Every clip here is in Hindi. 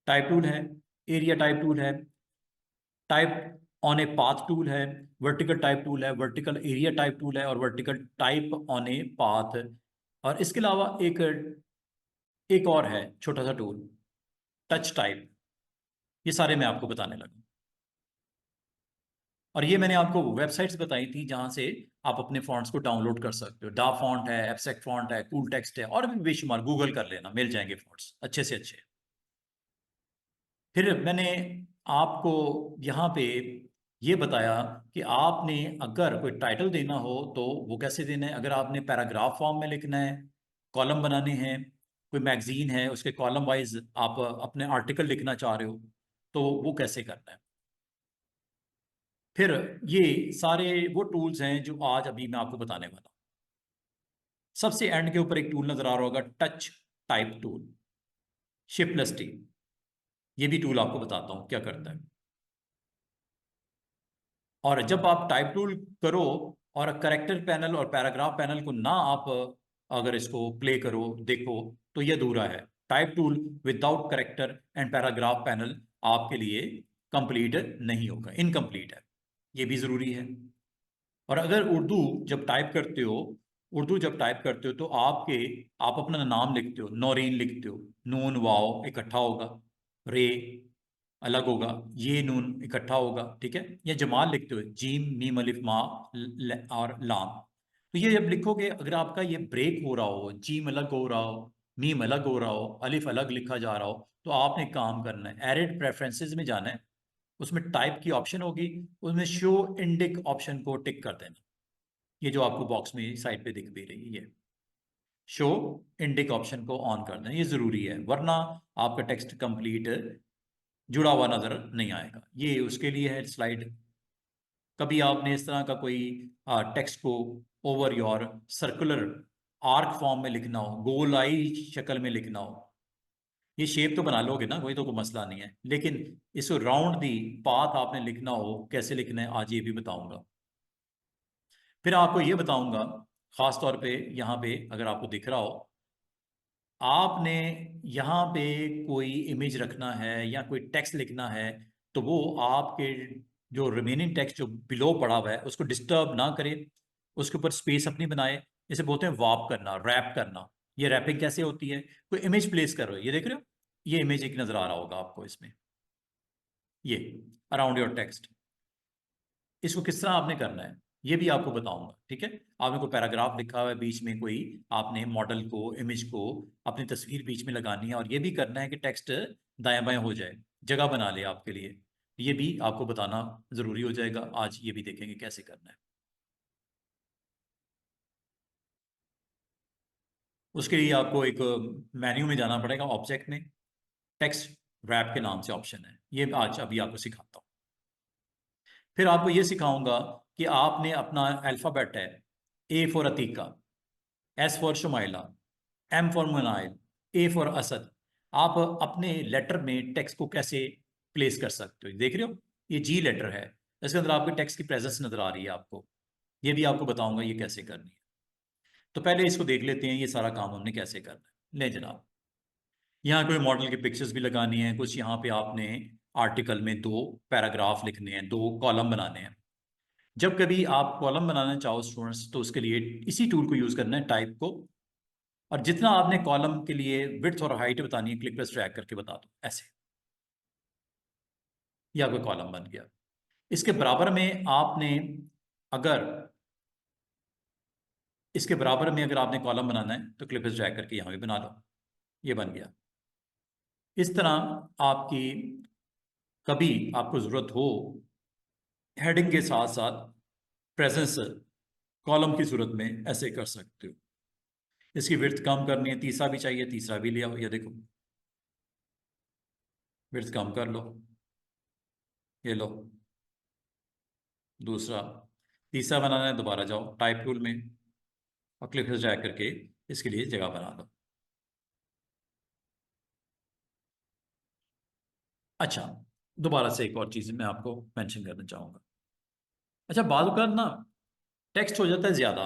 टाइप टूल है, एरिया टाइप टूल है, type on a path tool है, वर्टिकल टाइप टूल है, वर्टिकल एरिया टाइप टूल है और vertical type on a path. और इसके अलावा एक एक और है छोटा सा टूल, टच टाइप। ये सारे मैं आपको बताने लगा। और ये मैंने आपको वेबसाइट्स बताई थी जहां से आप अपने फॉन्ट्स को डाउनलोड कर सकते हो। डा फॉन्ट है, एब्स्ट्रैक्ट फॉन्ट है, कूल टेक्स्ट है, और भी बेशुमार, गूगल कर लेना, मिल जाएंगे फॉन्ट्स अच्छे से अच्छे। फिर मैंने आपको यहाँ पे ये बताया कि आपने अगर कोई टाइटल देना हो तो वो कैसे देना है। अगर आपने पैराग्राफ फॉर्म में लिखना है, कॉलम बनाने हैं, कोई मैगजीन है उसके कॉलम वाइज आप अपने आर्टिकल लिखना चाह रहे हो, तो वो कैसे करना है। फिर ये सारे वो टूल्स हैं जो आज अभी मैं आपको बताने वाला हूँ। सबसे एंड के ऊपर एक टूल नजर आ रहा होगा, touch type tool, shift plus T. ये भी टूल आपको बताता हूँ क्या करता है। और जब आप टाइप टूल करो और करेक्टर पैनल और पैराग्राफ पैनल को ना आप अगर इसको प्ले करो देखो तो ये अधूरा है। Type tool without character and paragraph panel आपके लिए कंप्लीट नहीं होगा, इनकम्प्लीट है। ये भी जरूरी है। और अगर उर्दू जब टाइप करते हो तो आप अपना नाम लिखते हो, नौरीन लिखते हो, नून वाव इकट्ठा होगा, रे अलग होगा, ये नून इकट्ठा होगा, ठीक है। या जमाल लिखते हो, जीम मीम अलिफ मा और लाम। तो ये जब लिखोगे, अगर आपका ये ब्रेक हो रहा हो, जीम अलग हो रहा हो, मीम अलग हो रहा हो, अलिफ अलग लिखा जा रहा हो, तो आपने काम करना है, एडिट प्रेफरेंसेस में जाना है, उसमें टाइप की ऑप्शन होगी, उसमें शो इंडिक ऑप्शन को टिक कर देना। ये जो आपको बॉक्स में साइड पे दिख भी रही है, ये शो इंडिक ऑप्शन को ऑन कर देना, ये जरूरी है, वरना आपका टेक्स्ट कंप्लीट जुड़ा हुआ नजर नहीं आएगा। ये उसके लिए है स्लाइड। कभी आपने इस तरह का कोई टेक्स्ट को over your circular arc form में लिखना हो, गोलाई शक्ल में लिखना हो, ये शेप तो बना लोगे ना, कोई मसला नहीं है, लेकिन इसको राउंड दी पाथ आपने लिखना हो, कैसे लिखना है आज ये भी बताऊंगा। फिर आपको ये बताऊंगा, खास तौर पे यहाँ पे अगर आपको दिख रहा हो, आपने यहाँ पे कोई इमेज रखना है या कोई टेक्स्ट लिखना है, तो वो आपके जो रिमेनिंग टेक्स्ट जो बिलो पड़ा हुआ है उसको डिस्टर्ब ना करे, उसके ऊपर स्पेस अपनी बनाए। इसे बोलते हैं वार्प करना, रैप करना। ये रैपिंग कैसे होती है, कोई इमेज प्लेस कर रहे हो, ये देख रहे हो, ये इमेज एक नजर आ रहा होगा आपको इसमें, ये अराउंड योर टेक्स्ट। इसको किस तरह आपने करना है ये भी आपको बताऊंगा, ठीक है। आपने कोई पैराग्राफ लिखा हुआ है, बीच में कोई आपने मॉडल को, इमेज को, अपनी तस्वीर बीच में लगानी है, और ये भी करना है कि टेक्स्ट दायां बायां हो जाए, जगह बना ले आपके लिए। ये भी आपको बताना जरूरी हो जाएगा आज, ये भी देखेंगे कैसे करना है। उसके लिए आपको एक मेन्यू में जाना पड़ेगा, ऑब्जेक्ट में टेक्स्ट रैप के नाम से ऑप्शन है, ये आज अभी आपको सिखाता हूँ। फिर आपको ये सिखाऊंगा कि आपने अपना अल्फाबेट है, A for Atika, S for Shumaila, M for Munail, A for Asad. आप अपने लेटर में टेक्स्ट को कैसे प्लेस कर सकते हो, देख रहे हो, ये जी लेटर है, इसके अंदर आपके टेक्स्ट की प्रेजेंस नजर आ रही है आपको। ये भी आपको बताऊंगा ये कैसे करनी है। तो पहले इसको देख लेते हैं, ये सारा काम हमने कैसे करना है। ले जनाब, यहाँ कोई मॉडल की पिक्चर्स भी लगानी है कुछ, यहाँ पे आपने आर्टिकल में दो पैराग्राफ लिखने हैं, दो कॉलम बनाने हैं। जब कभी आप कॉलम बनाना चाहो स्टूडेंट्स, तो उसके लिए इसी टूल को यूज करना है, टाइप को। और जितना आपने कॉलम के लिए विड्थ और हाइट बतानी है, क्लिक प्लस ड्रैग करके बता दो ऐसे, या कोई कॉलम बन गया। इसके बराबर में आपने अगर इसके बराबर में अगर आपने कॉलम बनाना है तो क्लिक प्लस ड्रैग करके यहां भी बना लो, ये बन गया। इस तरह आपकी कभी आपको जरूरत हो हेडिंग के साथ साथ प्रेजेंस कॉलम की सूरत में, ऐसे कर सकते हो। इसकी विड्थ कम करनी है, तीसरा भी चाहिए, तीसरा भी लिया, ये देखो, विड्थ कम कर लो, ये लो दूसरा। तीसरा बनाना है, दोबारा जाओ टाइप टूल में और क्लिक से ड्रैग करके इसके लिए जगह बना लो। अच्छा, दोबारा से एक और चीज मैं आपको मेंशन करना चाहूंगा। अच्छा, बात कर ना, टेक्स्ट हो जाता है ज्यादा।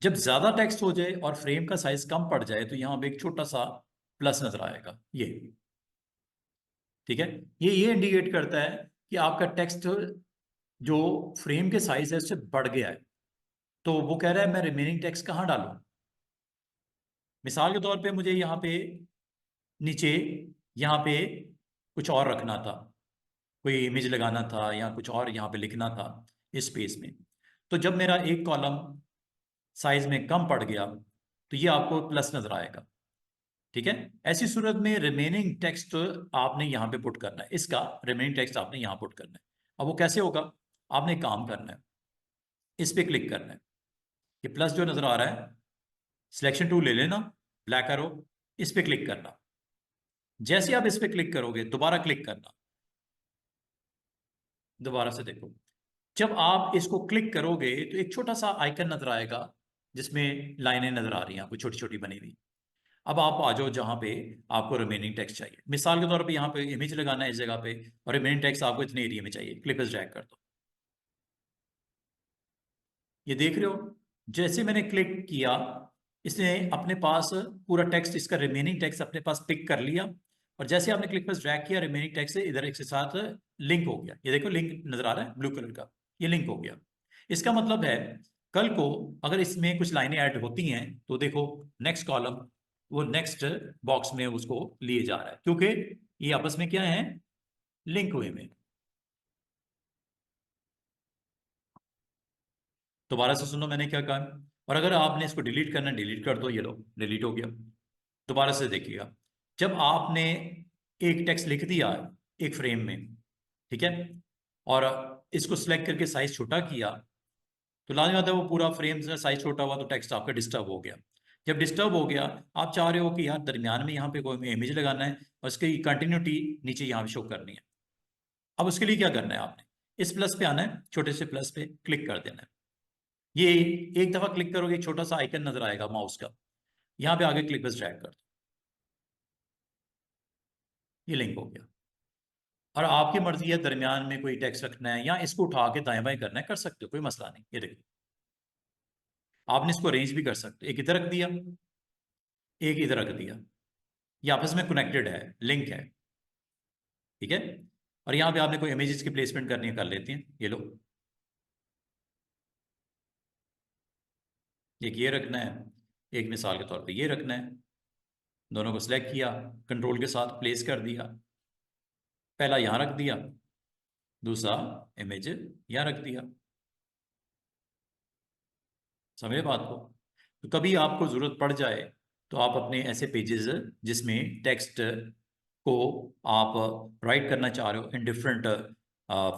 जब ज्यादा टेक्स्ट हो जाए और फ्रेम का साइज कम पड़ जाए तो यहां पे एक छोटा सा प्लस नजर आएगा, ये ठीक है। ये इंडिकेट करता है कि आपका टेक्स्ट जो फ्रेम के साइज है उससे बढ़ गया है। तो वो कह रहा है मैं रिमेनिंग टेक्स्ट कहाँ डालूं। मिसाल के तौर पे मुझे यहाँ पे नीचे यहाँ पे कुछ और रखना था, कोई इमेज लगाना था या कुछ और यहाँ पे लिखना था इस स्पेस में। तो जब मेरा एक कॉलम साइज में कम पड़ गया तो ये आपको प्लस नजर आएगा। ठीक है। ऐसी सूरत में रिमेनिंग टेक्स्ट आपने यहाँ पे पुट करना है, इसका रिमेनिंग टेक्स्ट आपने यहाँ पुट करना है। अब वो कैसे होगा, आपने एक काम करना है, इस पे क्लिक करना है, ये प्लस जो नजर आ रहा है सिलेक्शन टूल ले लेना, ब्लैक एरो, इस पे क्लिक करना। जैसे आप इस पे क्लिक करोगे दोबारा क्लिक करना, दोबारा से देखो, जब आप इसको क्लिक करोगे तो एक छोटा सा आइकन नजर आएगा जिसमें लाइनें नजर आ रही हैं आपको छोटी छोटी बनी हुई। अब आप आ जाओ जहां पे आपको रिमेनिंग टेक्स्ट चाहिए। मिसाल के तौर पे यहाँ पे इमेज लगाना है इस जगह पे, और रिमेनिंग टेक्स्ट आपको इतने एरिया में चाहिए, क्लिक पे ड्रैग कर दो। ये देख रहे हो, जैसे मैंने क्लिक किया इसने अपने पास पूरा टेक्स्ट, इसका रिमेनिंग टेक्स्ट अपने पास पिक कर लिया। और जैसे आपने क्लिक पर ड्रैग किया रिमेनिंग टेक्स्ट से इधर एक के साथ लिंक हो गया। ये देखो लिंक नजर आ रहा है ब्लू कलर का, ये लिंक हो गया। इसका मतलब है कल को अगर इसमें कुछ लाइनें ऐड होती हैं तो देखो नेक्स्ट कॉलम वो नेक्स्ट बॉक्स में उसको लिए जा रहा है, क्योंकि ये आपस में क्या है, लिंक हुए में। दोबारा से सुनो मैंने क्या कहा। और अगर आपने इसको डिलीट करना है डिलीट कर दो, ये लो डिलीट हो गया। दोबारा से देखिएगा, जब आपने एक टेक्स्ट लिख दिया एक फ्रेम में, ठीक है, और इसको सिलेक्ट करके साइज छोटा किया, तो लाजमी बात है वो पूरा फ्रेम से साइज छोटा हुआ तो टेक्स्ट आपका डिस्टर्ब हो गया। जब डिस्टर्ब हो गया, आप चाह रहे हो कि यार दरमियान में यहाँ पे कोई इमेज लगाना है और उसकी कंटिन्यूटी नीचे यहाँ पे शो करनी है। अब उसके लिए क्या करना है, आपने इस प्लस पे आना है, छोटे से प्लस पे क्लिक कर देना है। ये एक दफा क्लिक करोगे एक छोटा सा आइकन नजर आएगा माउस का, यहाँ पे आगे क्लिक बस ड्रैग कर दो, ये लिंक हो गया। और आपकी मर्जी है दरमियान में कोई टेक्स्ट रखना है या इसको उठा के दाएं बाएं करना है, कर सकते हो, कोई मसला नहीं। ये देखिए आपने इसको अरेंज भी कर सकते हो, एक इधर रख दिया एक इधर रख दिया, ये आपस में कनेक्टेड है, लिंक है। ठीक है। और यहाँ पे आपने कोई इमेजेस की प्लेसमेंट करनी है कर लेते हैं, ये लो, एक ये रखना है, एक मिसाल के तौर पे ये रखना है। दोनों को सिलेक्ट किया, कंट्रोल के साथ प्लेस कर दिया, पहला यहाँ रख दिया, दूसरा इमेज यहाँ रख दिया। समझे बात को। तो कभी आपको ज़रूरत पड़ जाए तो आप अपने ऐसे पेजेस जिसमें टेक्स्ट को आप राइट करना चाह रहे हो इन डिफरेंट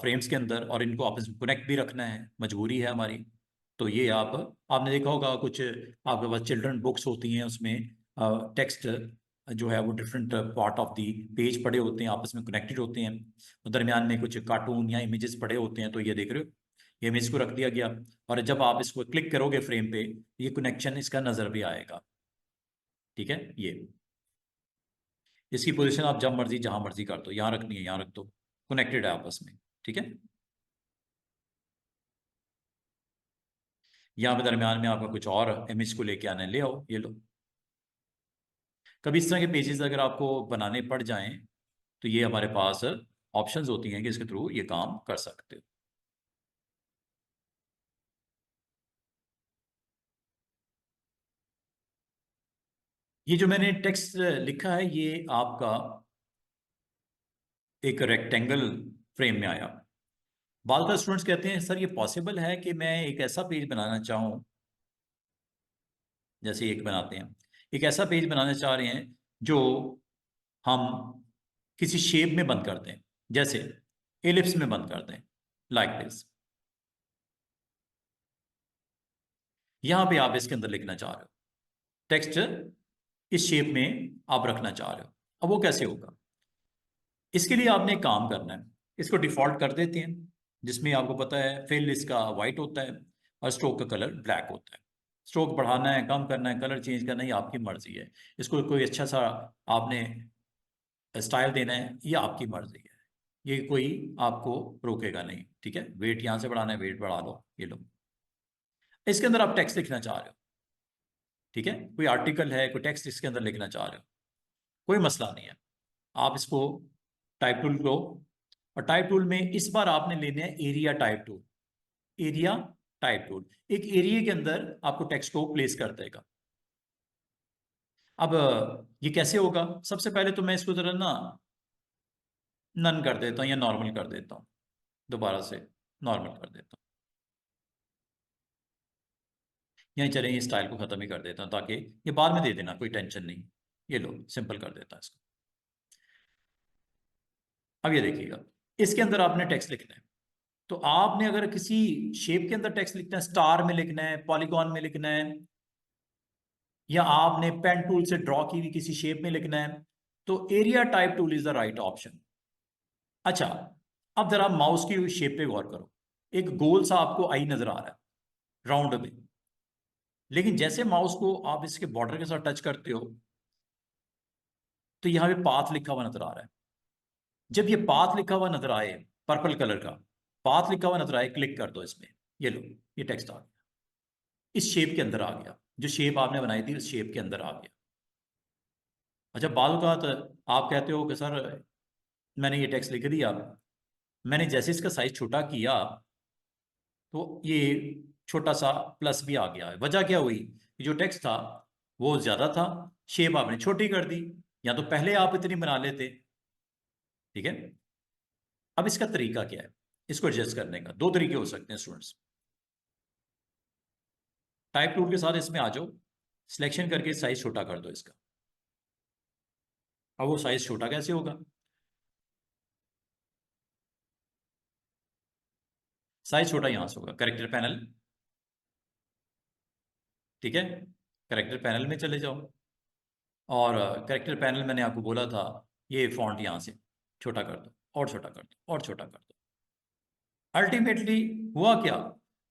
फ्रेम्स के अंदर और इनको आपस में कनेक्ट भी रखना है, मजबूरी है हमारी, तो ये आप आपने देखा होगा कुछ आपके पास चिल्ड्रन बुक्स होती हैं उसमें टेक्स्ट जो है वो different part of the page पड़े होते हैं, आपस में कनेक्टेड होते हैं, तो दरमियान में कुछ कार्टून या इमेजेस पड़े होते हैं, तो ये देख रहे हो ये इमेज को रख दिया गया। और जब आप इसको क्लिक करोगे फ्रेम पे ये कनेक्शन इसका नजर भी आएगा। ठीक है। ये इसकी पोजीशन आप जब मर्जी जहां मर्जी कर दो, यहाँ रखनी है यहाँ रख दो, कनेक्टेड है आपस में। ठीक है। यहाँ पे दरमियान में आपका कुछ और इमेज को लेके आना है, ले आओ, ये लो। कभी इस तरह के पेजेस अगर आपको बनाने पड़ जाएं तो ये हमारे पास ऑप्शंस होती हैं कि इसके थ्रू ये काम कर सकते हो। ये जो मैंने टेक्स्ट लिखा है ये आपका एक रेक्टेंगल फ्रेम में आया। बाल का स्टूडेंट्स कहते हैं सर ये पॉसिबल है कि मैं एक ऐसा पेज बनाना चाहूँ, जैसे एक बनाते हैं, एक ऐसा पेज बनाना चाह रहे हैं जो हम किसी शेप में बंद करते हैं, जैसे एलिप्स में बंद करते हैं, लाइक दिस। यहां पे आप इसके अंदर लिखना चाह रहे हो टेक्स्ट, इस शेप में आप रखना चाह रहे हो। अब वो कैसे होगा, इसके लिए आपने एक काम करना है, इसको डिफॉल्ट कर देते हैं जिसमें आपको पता है फिल इसका वाइट होता है और स्ट्रोक का कलर ब्लैक होता है। स्ट्रोक बढ़ाना है कम करना है कलर चेंज करना है ये आपकी मर्जी है। इसको कोई अच्छा सा आपने स्टाइल देना है ये आपकी मर्जी है, ये कोई आपको रोकेगा नहीं। ठीक है। वेट यहाँ से बढ़ाना है वेट बढ़ा लो, ये लो। इसके अंदर आप टेक्स्ट लिखना चाह रहे हो, ठीक है, कोई आर्टिकल है कोई टेक्स्ट इसके अंदर लिखना चाह रहे हो, कोई मसला नहीं है। आप इसको टाइप टूल लो, और टाइप टूल में इस बार आपने लेना है area type tool. Area type tool एक एरिया के अंदर आपको टेक्स्ट को प्लेस कर देगा। अब ये कैसे होगा? सबसे पहले तो मैं इसको जरा ना नन कर देता हूँ या नॉर्मल कर देता हूँ, दोबारा से नॉर्मल कर देता हूँ। यहीं चलें, ये स्टाइल को खत्म ही कर देता हूँ ताकि ये बाद में दे देना, कोई टेंशन नहीं। ये लो, सिंपल कर देता है इसको। अब ये देखिएगा, इसके अंदर आपने टेक्स्ट लिखना है। तो आपने अगर किसी शेप के अंदर टेक्स्ट लिखना है, स्टार में लिखना है, पॉलीगॉन में लिखना है, या आपने पेन टूल से ड्रॉ की हुई किसी शेप में लिखना है, तो area type tool is the right option. अच्छा, अब जरा माउस की शेप पे गौर करो। एक गोल सा आपको आई नजर आ रहा है, राउंड में। लेकिन जैसे माउस को आप इसके बॉर्डर के साथ टच करते हो, तो यहां पे पाथ लिखा हुआ नजर आ रहा है। जब ये पाथ लिखा हुआ नजर आए, पर्पल कलर का पाथ लिखा हुआ नजर आए, क्लिक कर दो इसमें। ये लो, ये टेक्स्ट आ गया, इस शेप के अंदर आ गया। जो शेप आपने बनाई थी उस शेप के अंदर आ गया। अच्छा, बाल का तो आप कहते हो कि सर मैंने ये टेक्स्ट लिख दिया, मैंने जैसे इसका साइज छोटा किया तो ये छोटा सा प्लस भी आ गया है। वजह क्या हुई? कि जो टेक्स्ट था वो ज्यादा था, शेप आपने छोटी कर दी। या तो पहले आप इतनी बना लेते। ठीक है, अब इसका तरीका क्या है इसको एडजस्ट करने का? दो तरीके हो सकते हैं स्टूडेंट्स। टाइप टूल के साथ इसमें आ जाओ, सिलेक्शन करके साइज छोटा कर दो इसका। अब वो साइज छोटा कैसे होगा? साइज छोटा यहां से होगा, करेक्टर पैनल। ठीक है, करेक्टर पैनल में चले जाओ, और करेक्टर पैनल मैंने आपको बोला था ये फॉन्ट यहां से छोटा कर दो, और छोटा कर दो, और छोटा कर दो। अल्टीमेटली हुआ क्या?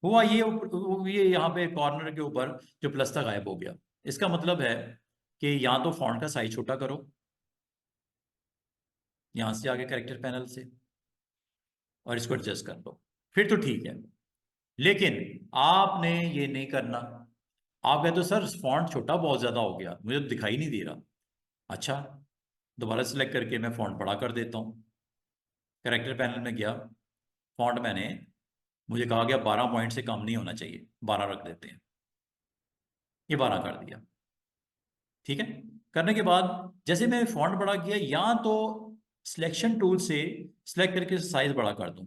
हुआ ये यहाँ पे कॉर्नर के ऊपर जो प्लस था गायब हो गया। इसका मतलब है कि यहाँ तो फॉन्ट का साइज छोटा करो, यहां से आगे करेक्टर पैनल से, और इसको एडजस्ट कर लो, फिर तो ठीक है। लेकिन आपने ये नहीं करना। आप कहते हो सर फॉन्ट छोटा बहुत ज्यादा हो गया, मुझे तो दिखाई नहीं दे रहा। अच्छा, दोबारा सेलेक्ट करके मैं फॉन्ट बड़ा कर देता हूँ। करेक्टर पैनल में गया, फॉन्ट मैंने, मुझे कहा गया 12 पॉइंट से कम नहीं होना चाहिए, 12 रख देते हैं। ये 12 कर दिया। ठीक है, करने के बाद जैसे मैं फॉन्ट बड़ा किया, या तो सिलेक्शन टूल से सिलेक्ट करके साइज बड़ा कर दूं,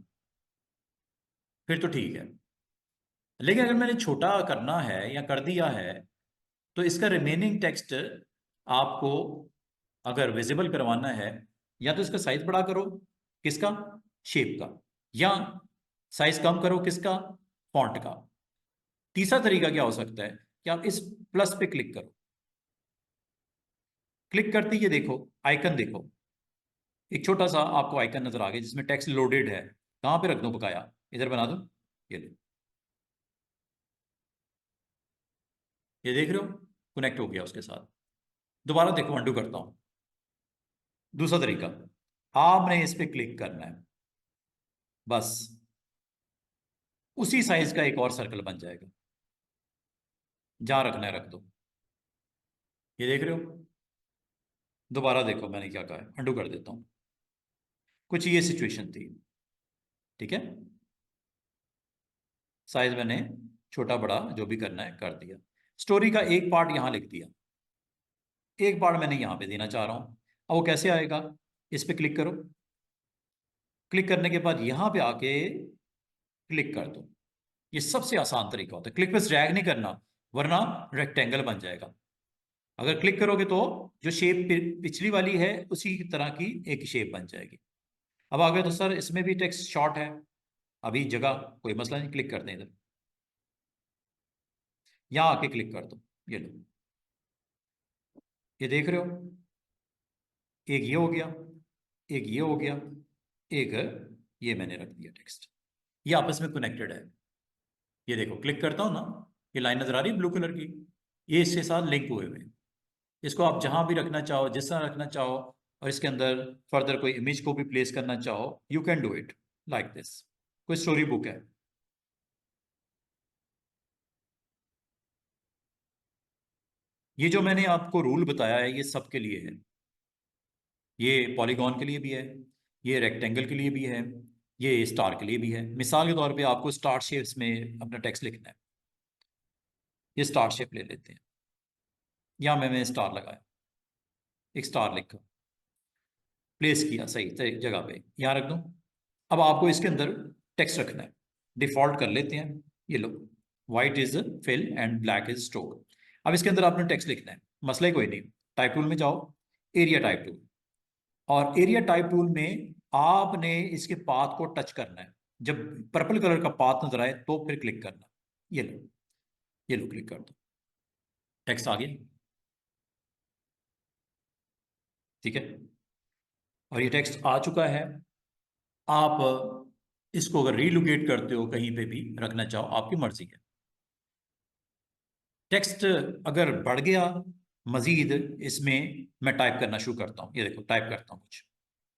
फिर तो ठीक है। लेकिन अगर मैंने छोटा करना है या कर दिया है, तो इसका रिमेनिंग टेक्स्ट आपको अगर विजिबल करवाना है, या तो इसका साइज बड़ा करो, किसका? शेप का। या साइज कम करो, किसका? फॉन्ट का। तीसरा तरीका क्या हो सकता है कि आप इस प्लस पे क्लिक करो। क्लिक करते ही ये देखो, आइकन देखो, एक छोटा सा आपको आइकन नजर आ गया जिसमें टेक्स्ट लोडेड है। कहां पे रख दूं बकाया? इधर बना दूं? ये लो, ये देख रहे हो, कनेक्ट हो गया उसके साथ। दोबारा देखो, अंडू करता हूं। दूसरा तरीका, आपने इस पे क्लिक करना है, बस उसी साइज का एक और सर्कल बन जाएगा। जहां रखना है रख दो। ये देख रहे हो? दोबारा देखो मैंने क्या कहा है, अंडू कर देता हूं। कुछ ये सिचुएशन थी। ठीक है, साइज मैंने छोटा बड़ा जो भी करना है कर दिया। स्टोरी का एक पार्ट यहां लिख दिया, एक पार्ट मैंने यहां पे देना चाह रहा हूं। अब वो कैसे आएगा? इस पे क्लिक करो, क्लिक करने के बाद यहां पे आके क्लिक कर दो। ये सबसे आसान तरीका होता है, क्लिक पे ड्रैग नहीं करना, वरना रेक्टेंगल बन जाएगा। अगर क्लिक करोगे तो जो शेप पिछली वाली है उसी तरह की एक शेप बन जाएगी। अब आगे तो सर इसमें भी टेक्स्ट शॉर्ट है, अभी जगह, कोई मसला नहीं, क्लिक करते हैं इधर, यहां आके क्लिक कर दो। ये लो, ये देख रहे हो, एक ये हो गया, एक ये हो गया, एक ये मैंने रख दिया टेक्स्ट। ये आपस में कनेक्टेड है। ये देखो, क्लिक करता हूं ना, ये लाइन नजर आ रही है ब्लू कलर की, ये इसके साथ लिंक हुए हुए हैं। इसको आप जहां भी रखना चाहो, जिस तरह रखना चाहो, और इसके अंदर फर्दर कोई इमेज को भी प्लेस करना चाहो, you can do it like this. कोई स्टोरी बुक है। ये जो मैंने आपको रूल बताया है ये सबके लिए है। ये पॉलीगॉन के लिए भी है, ये रेक्टेंगल के लिए भी है, ये स्टार के लिए भी है। मिसाल के तौर पे आपको स्टार शेप्स में अपना टेक्स्ट लिखना है, ये स्टार शेप ले लेते हैं। यहाँ मैंने स्टार लगाया, एक स्टार लिखा, प्लेस किया सही सही जगह पे, यहाँ रख दूँ। अब आपको इसके अंदर टेक्स्ट रखना है, डिफॉल्ट कर लेते हैं। ये लो, white is fill and black is stroke. अब इसके अंदर आपने टेक्स्ट लिखना है, मसला ही कोई नहीं। टाइप टूल में जाओ, एरिया टाइप टूल, और एरिया टाइप टूल में आपने इसके पाथ को टच करना है। जब पर्पल कलर का पाथ नजर आए तो फिर क्लिक करना। ये लो, ये लो, क्लिक कर दो, टेक्स्ट आ गया। ठीक है, और ये टेक्स्ट आ चुका है। आप इसको अगर रीलोकेट करते हो, कहीं पे भी रखना चाहो, आपकी मर्जी है। टेक्स्ट अगर बढ़ गया मजीद, इसमें मैं टाइप करना शुरू करता हूँ। ये देखो, टाइप करता हूँ कुछ,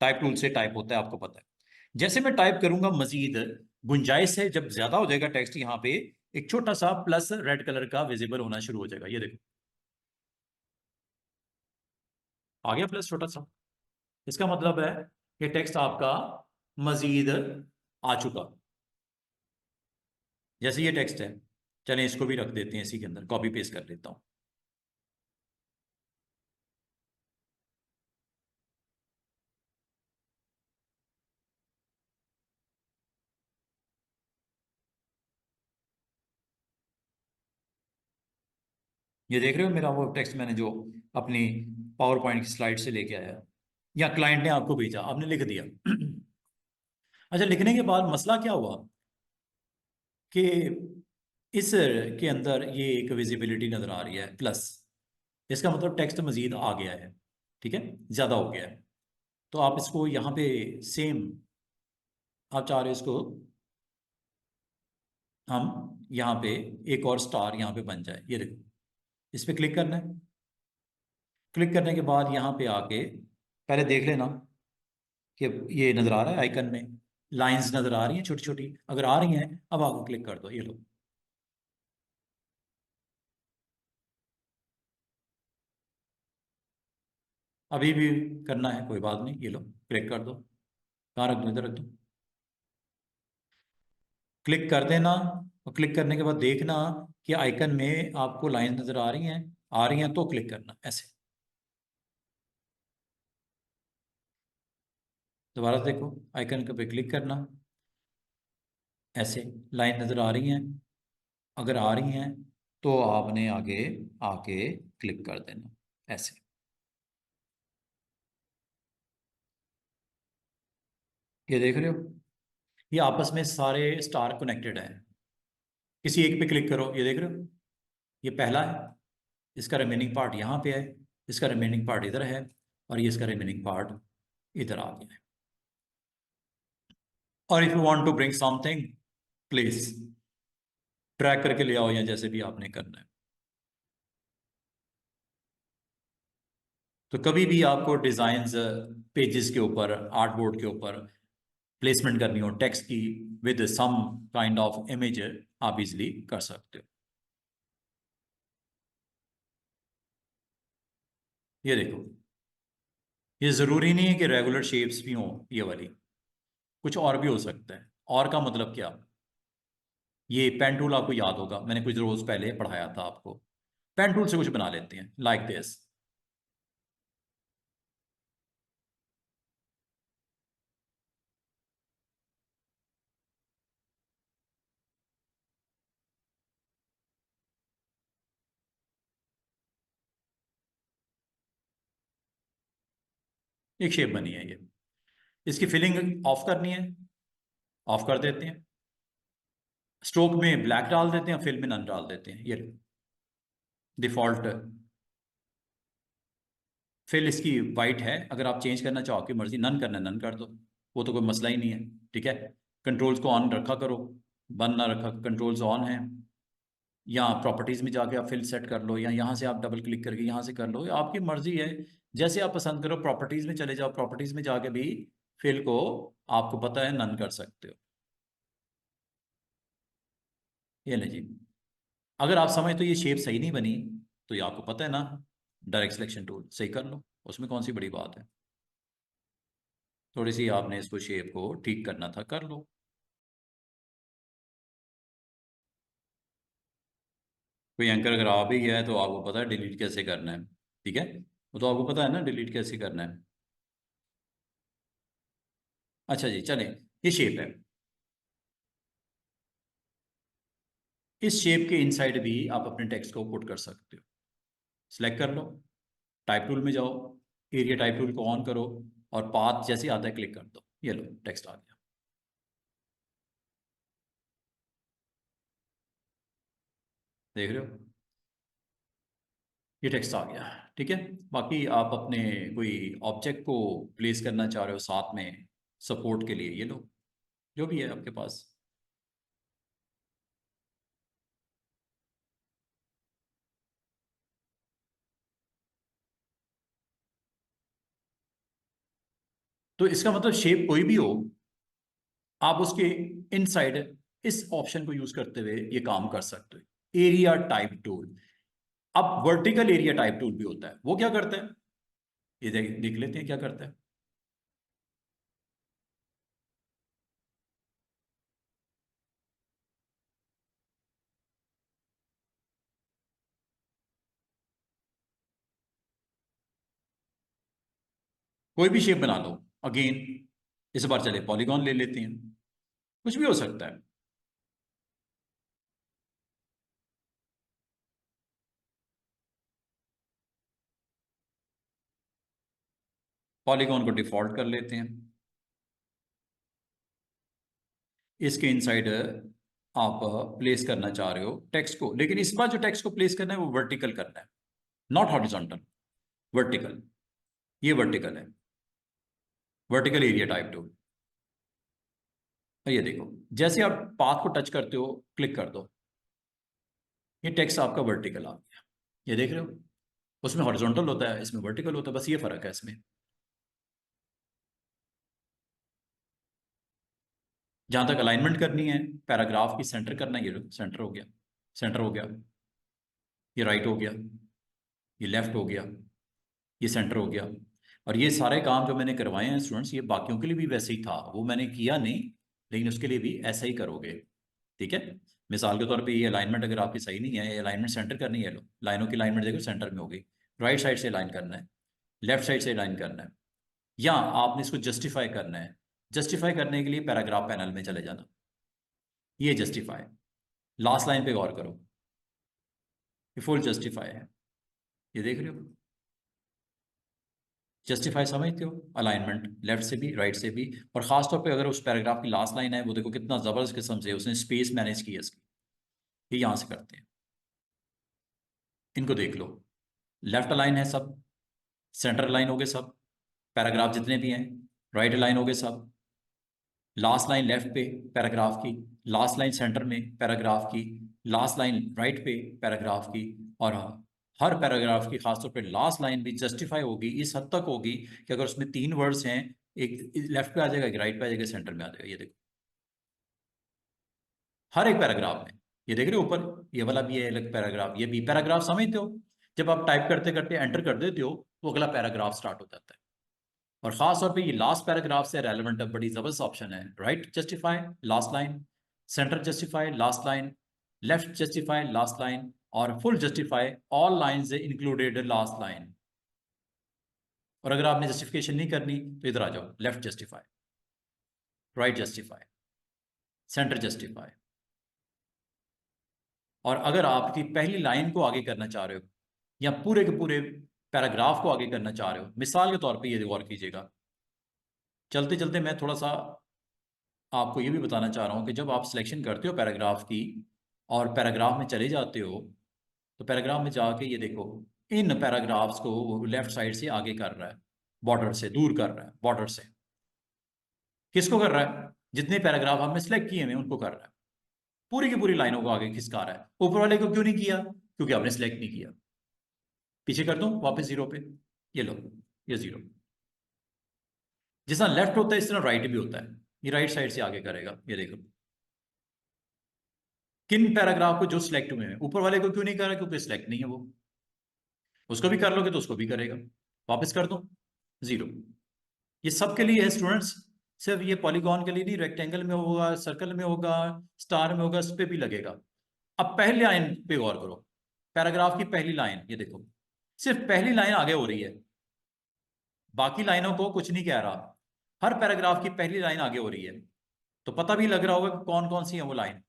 टाइप टूल से टाइप होता है, आपको पता है। जैसे मैं टाइप करूंगा, मजीद गुंजाइश है, जब ज्यादा हो जाएगा टेक्स्ट, यहाँ पे एक छोटा सा प्लस रेड कलर का विजिबल होना शुरू हो जाएगा। ये देखो, आ गया प्लस छोटा सा। इसका मतलब है कि टेक्स्ट आपका मजीद आ चुका। जैसे ये टेक्स्ट है, चलें इसको भी रख देते हैं इसी के अंदर, कॉपी पेस्ट कर लेता हूँ। ये देख रहे हो मेरा वो टेक्स्ट, मैंने जो अपनी पावर पॉइंट की स्लाइड से लेके आया, या क्लाइंट ने आपको भेजा, आपने लिख दिया। अच्छा, लिखने के बाद मसला क्या हुआ कि इस के अंदर ये एक विजिबिलिटी नजर आ रही है प्लस, इसका मतलब टेक्स्ट मजीद आ गया है। ठीक है, ज्यादा हो गया है। तो आप इसको यहाँ पे सेम, आप चाह रहे हो इसको हम यहाँ पे एक और स्टार यहाँ पे बन जाए। ये देखो, इस पे क्लिक करना है। क्लिक करने के बाद यहाँ पे आके पहले देख लेना कि ये नजर आ रहा है आइकन में, लाइंस नजर आ रही हैं छोटी छोटी। अगर आ रही हैं, अब आपको क्लिक कर दो। ये लो, अभी भी करना है कोई बात नहीं, ये लो, क्लिक कर दो। कहाँ रख दो, इधर रख दो। क्लिक कर देना, और क्लिक करने के बाद देखना कि आइकन में आपको लाइन नजर आ रही हैं। आ रही हैं तो क्लिक करना ऐसे। दोबारा देखो, आइकन पे क्लिक करना, ऐसे लाइन नजर आ रही हैं। अगर आ रही हैं तो आपने आगे आके क्लिक कर देना ऐसे। ये देख रहे हो, ये आपस में सारे स्टार कनेक्टेड हैं। किसी एक पे क्लिक करो, ये देख रहे हो, ये पहला है, इसका रिमेनिंग पार्ट यहाँ पे है, इसका रिमेनिंग पार्ट इधर है, और ये इसका रिमेनिंग पार्ट इधर आ गया है। और if you want to bring something, please track करके ले आओ, या जैसे भी आपने करना है। तो कभी भी आपको डिजाइन्स पेजेस के ऊपर, आर्ट बोर्ड के ऊपर प्लेसमेंट करनी हो टेक्स्ट की, with some kind of image, आप इजिली कर सकते हो। ये देखो, ये जरूरी नहीं है कि रेगुलर शेप्स भी हों, ये वाली कुछ और भी हो सकता है। और का मतलब क्या, ये पेन टूल आपको याद होगा, मैंने कुछ रोज पहले पढ़ाया था आपको। पेन टूल से कुछ बना लेते हैं, लाइक दिस। एक शेप बनी है ये, इसकी फिलिंग ऑफ करनी है, ऑफ कर देते हैं। स्ट्रोक में ब्लैक डाल देते हैं, फिल में नन डाल देते हैं। ये डिफॉल्ट फिल इसकी वाइट है। अगर आप चेंज करना चाहो, आपकी मर्जी, नन करना नन कर दो, वो तो कोई मसला ही नहीं है। ठीक है, कंट्रोल्स को ऑन रखा करो, बंद ना रखा, कंट्रोल्स ऑन है। यहाँ प्रॉपर्टीज में जाके आप फिल सेट कर लो, या यहाँ से आप डबल क्लिक करके यहाँ से कर लो, ये आपकी मर्जी है, जैसे आप पसंद करो। प्रॉपर्टीज में चले जाओ, प्रॉपर्टीज में जाके भी फिल को, आपको पता है, नन कर सकते हो। ये नहीं जी, अगर आप समझ तो ये शेप सही नहीं बनी, तो ये आपको पता है ना, डायरेक्ट सिलेक्शन टूल सही कर लो, उसमें कौन सी बड़ी बात है। थोड़ी सी आपने इसको शेप को ठीक करना था, कर लो। कोई एंकर अगर आ भी गया है तो आपको पता है डिलीट कैसे करना है, ठीक है, वो तो आपको पता है ना डिलीट कैसे करना है। अच्छा जी, चलें, ये शेप है। इस शेप के इनसाइड भी आप अपने टेक्स्ट को पुट कर सकते हो। सिलेक्ट कर लो, टाइप टूल में जाओ, एरिया टाइप टूल को ऑन करो, और पाथ जैसे आता है क्लिक कर दो, ये लो टेक्स्ट आ गया। देख रहे हो, ये टेक्स्ट आ गया, ठीक है। बाकी आप अपने कोई ऑब्जेक्ट को प्लेस करना चाह रहे हो साथ में सपोर्ट के लिए, ये लो, जो भी है आपके पास। तो इसका मतलब शेप कोई भी हो, आप उसके इनसाइड इस ऑप्शन को यूज करते हुए ये काम कर सकते हो, एरिया टाइप टूल। अब वर्टिकल एरिया टाइप टूल भी होता है, वो क्या करता है, ये देख देख लेते हैं क्या करता है। कोई भी शेप बना लो, अगेन इस बार चले पॉलीगॉन ले लेते हैं, कुछ भी हो सकता है। पॉलीगॉन को डिफॉल्ट कर लेते हैं। इसके इनसाइड आप प्लेस करना चाह रहे हो टेक्स्ट को, लेकिन इस बार जो टेक्स्ट को प्लेस करना है वो वर्टिकल करना है, नॉट हॉरिजॉन्टल, वर्टिकल। ये वर्टिकल है, वर्टिकल एरिया टाइप टूल। ये देखो, जैसे आप पाथ को टच करते हो क्लिक कर दो, ये टेक्स्ट आपका वर्टिकल आ गया, ये देख रहे हो। उसमें हॉरिजॉन्टल होता है, इसमें वर्टिकल होता है, बस ये फर्क है इसमें। जहां तक अलाइनमेंट करनी है, पैराग्राफ की सेंटर करना है, ये सेंटर हो गया, सेंटर हो गया, ये राइट हो गया, ये लेफ्ट हो गया, ये सेंटर हो गया। और ये सारे काम जो मैंने करवाए हैं स्टूडेंट्स, ये बाकियों के लिए भी वैसे ही था, वो मैंने किया नहीं, लेकिन उसके लिए भी ऐसा ही करोगे, ठीक है। मिसाल के तौर पे ये अलाइनमेंट अगर आपकी सही नहीं है, ये अलाइनमेंट सेंटर करनी है, लो लाइनों की अलाइनमेंट देखो सेंटर में होगी, राइट साइड से अलाइन करना है, लेफ्ट साइड से अलाइन करना है, या आपने इसको जस्टिफाई करना है। जस्टिफाई करने के लिए पैराग्राफ पैनल में चले जाना, ये जस्टिफाई, लास्ट लाइन पे गौर करो, ये फुल जस्टिफाई है, ये देख रहे हो। जस्टिफाई समझते हो, अलाइनमेंट लेफ्ट से भी राइट से भी। और खास तौर पे अगर उस पैराग्राफ की लास्ट लाइन है, वो देखो कितना जबरदस्त किस्म से उसने स्पेस मैनेज की है इसकी, ये यहां से करते हैं। इनको देख लो, लेफ्ट अलाइन है सब, सेंटर अलाइन हो गए सब, पैराग्राफ जितने भी हैं, राइट अलाइन हो गए सब, लास्ट लाइन लेफ्ट पे पैराग्राफ की, लास्ट लाइन सेंटर में पैराग्राफ की, लास्ट लाइन राइट पे पैराग्राफ की। और हाँ, हर पैराग्राफ की खासतौर पे लास्ट लाइन भी जस्टिफाई होगी, इस हद तक होगी कि अगर उसमें 3 वर्ड्स हैं, एक लेफ्ट पे आ जाएगा, एक राइट पे आ जाएगा, सेंटर में आ जाएगा, ये देखो, हर एक पैराग्राफ में। ये देख रहे हो ऊपर, ये वाला भी है अलग पैराग्राफ, ये भी पैराग्राफ समझते हो। जब आप टाइप करते करते एंटर कर देते हो, तो अगला पैराग्राफ स्टार्ट हो जाता है। और खास तौर पे ये लास्ट पैराग्राफ से रेलेवेंट है, बड़ी जबरदस्त ऑप्शन है, right justify last line, centre justify last line, left justify last line, और full justify all lines included last line. और अगर आपने जस्टिफिकेशन नहीं करनी तो इधर आ जाओ, left justify, right justify, centre justify. और अगर आपकी पहली लाइन को आगे करना चाह रहे हो, या पूरे के पूरे पैराग्राफ को आगे करना चाह रहे हो, मिसाल के तौर पे ये गौर कीजिएगा, चलते चलते मैं थोड़ा सा आपको ये भी बताना चाह रहा हूँ कि जब आप सिलेक्शन करते हो पैराग्राफ की और पैराग्राफ में चले जाते हो, तो पैराग्राफ में जाके ये देखो, इन पैराग्राफ्स को वो लेफ्ट साइड से आगे कर रहा है, बॉर्डर से दूर कर रहा है, बॉर्डर से। किसको कर रहा है, जितने पैराग्राफ आपने सिलेक्ट किए हैं उनको कर रहा है, पूरी की पूरी लाइनों को आगे खिसका रहा है। ऊपर वाले को क्यों नहीं किया, क्योंकि आपने सिलेक्ट नहीं किया। पीछे कर दूं वापस जीरो पे, ये लो, ये जीरो। जिस तरह लेफ्ट होता है इस तरह राइट भी होता है, ये राइट साइड से आगे करेगा, ये देखो। किन पैराग्राफ को जो सिलेक्ट हुए हैं, ऊपर वाले को क्यों नहीं कर रहा, क्योंकि सिलेक्ट नहीं है वो। उसको भी कर लोगे तो उसको भी करेगा, वापस कर दो, जीरो। ये सब के लिए है स्टूडेंट्स, सिर्फ ये पॉलीगॉन के लिए नहीं, रेक्टेंगल में होगा, सर्कल में होगा, स्टार में होगा, इस पे भी लगेगा। अब पहली लाइन पे गौर करो, पैराग्राफ की पहली लाइन, ये देखो सिर्फ पहली लाइन आगे हो रही है, बाकी लाइनों को कुछ नहीं कह रहा, हर पैराग्राफ की पहली लाइन आगे हो रही है। तो पता भी लग रहा होगा कि कौन कौन सी है वो लाइन।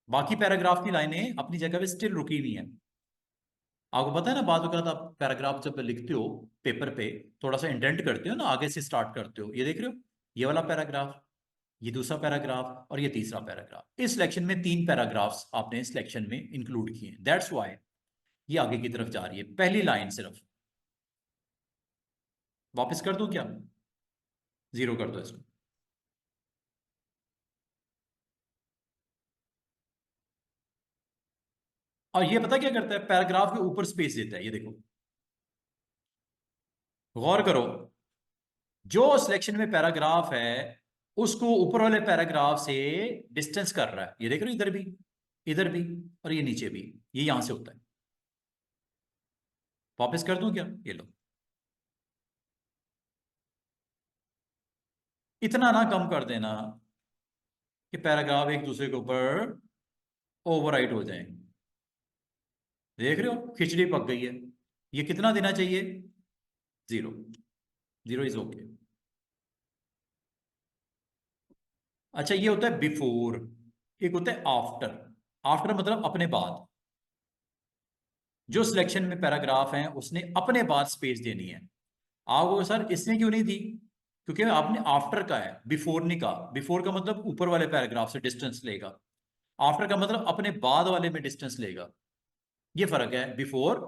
बाकी पैराग्राफ की लाइनें अपनी जगह पे स्टिल रुकी हुई हैं। आपको पता है ना, बात वक्त आप पैराग्राफ जब लिखते हो पेपर पे, थोड़ा सा इंडेंट करते हो ना, आगे से स्टार्ट करते हो, ये देख रहे हो, ये वाला पैराग्राफ, ये दूसरा पैराग्राफ और ये तीसरा पैराग्राफ। इस सिलेक्शन में 3 पैराग्राफ्स आपने सिलेक्शन में इंक्लूड किए हैं, दैट्स व्हाई ये आगे की तरफ जा रही है, पहली लाइन सिर्फ। वापस कर दूं क्या? 0 कर दो इसको। और ये पता क्या करता है, पैराग्राफ के ऊपर स्पेस देता है, ये देखो, गौर करो, जो सिलेक्शन में पैराग्राफ है उसको ऊपर वाले पैराग्राफ से डिस्टेंस कर रहा है, ये देख रहे हो, इधर भी, इधर भी, और ये नीचे भी, ये यहां से होता है। वापस कर दूं क्या? ये लो, इतना ना कम कर देना कि पैराग्राफ एक दूसरे के ऊपर ओवरराइट हो जाए। देख रहे हो, खिचड़ी पक गई है। ये कितना देना चाहिए? 0। 0 इज ओके। अच्छा, ये होता है बिफोर, एक होता है आफ्टर। आफ्टर मतलब अपने बाद। जो सिलेक्शन में पैराग्राफ है उसने अपने बाद स्पेस देनी है। आपको सर इसने क्यों नहीं दी? क्योंकि आपने आफ्टर का है, बिफोर नहीं कहा। बिफोर का मतलब ऊपर वाले पैराग्राफ से डिस्टेंस लेगा, आफ्टर का मतलब अपने बाद वाले में डिस्टेंस लेगा। ये फर्क है बिफोर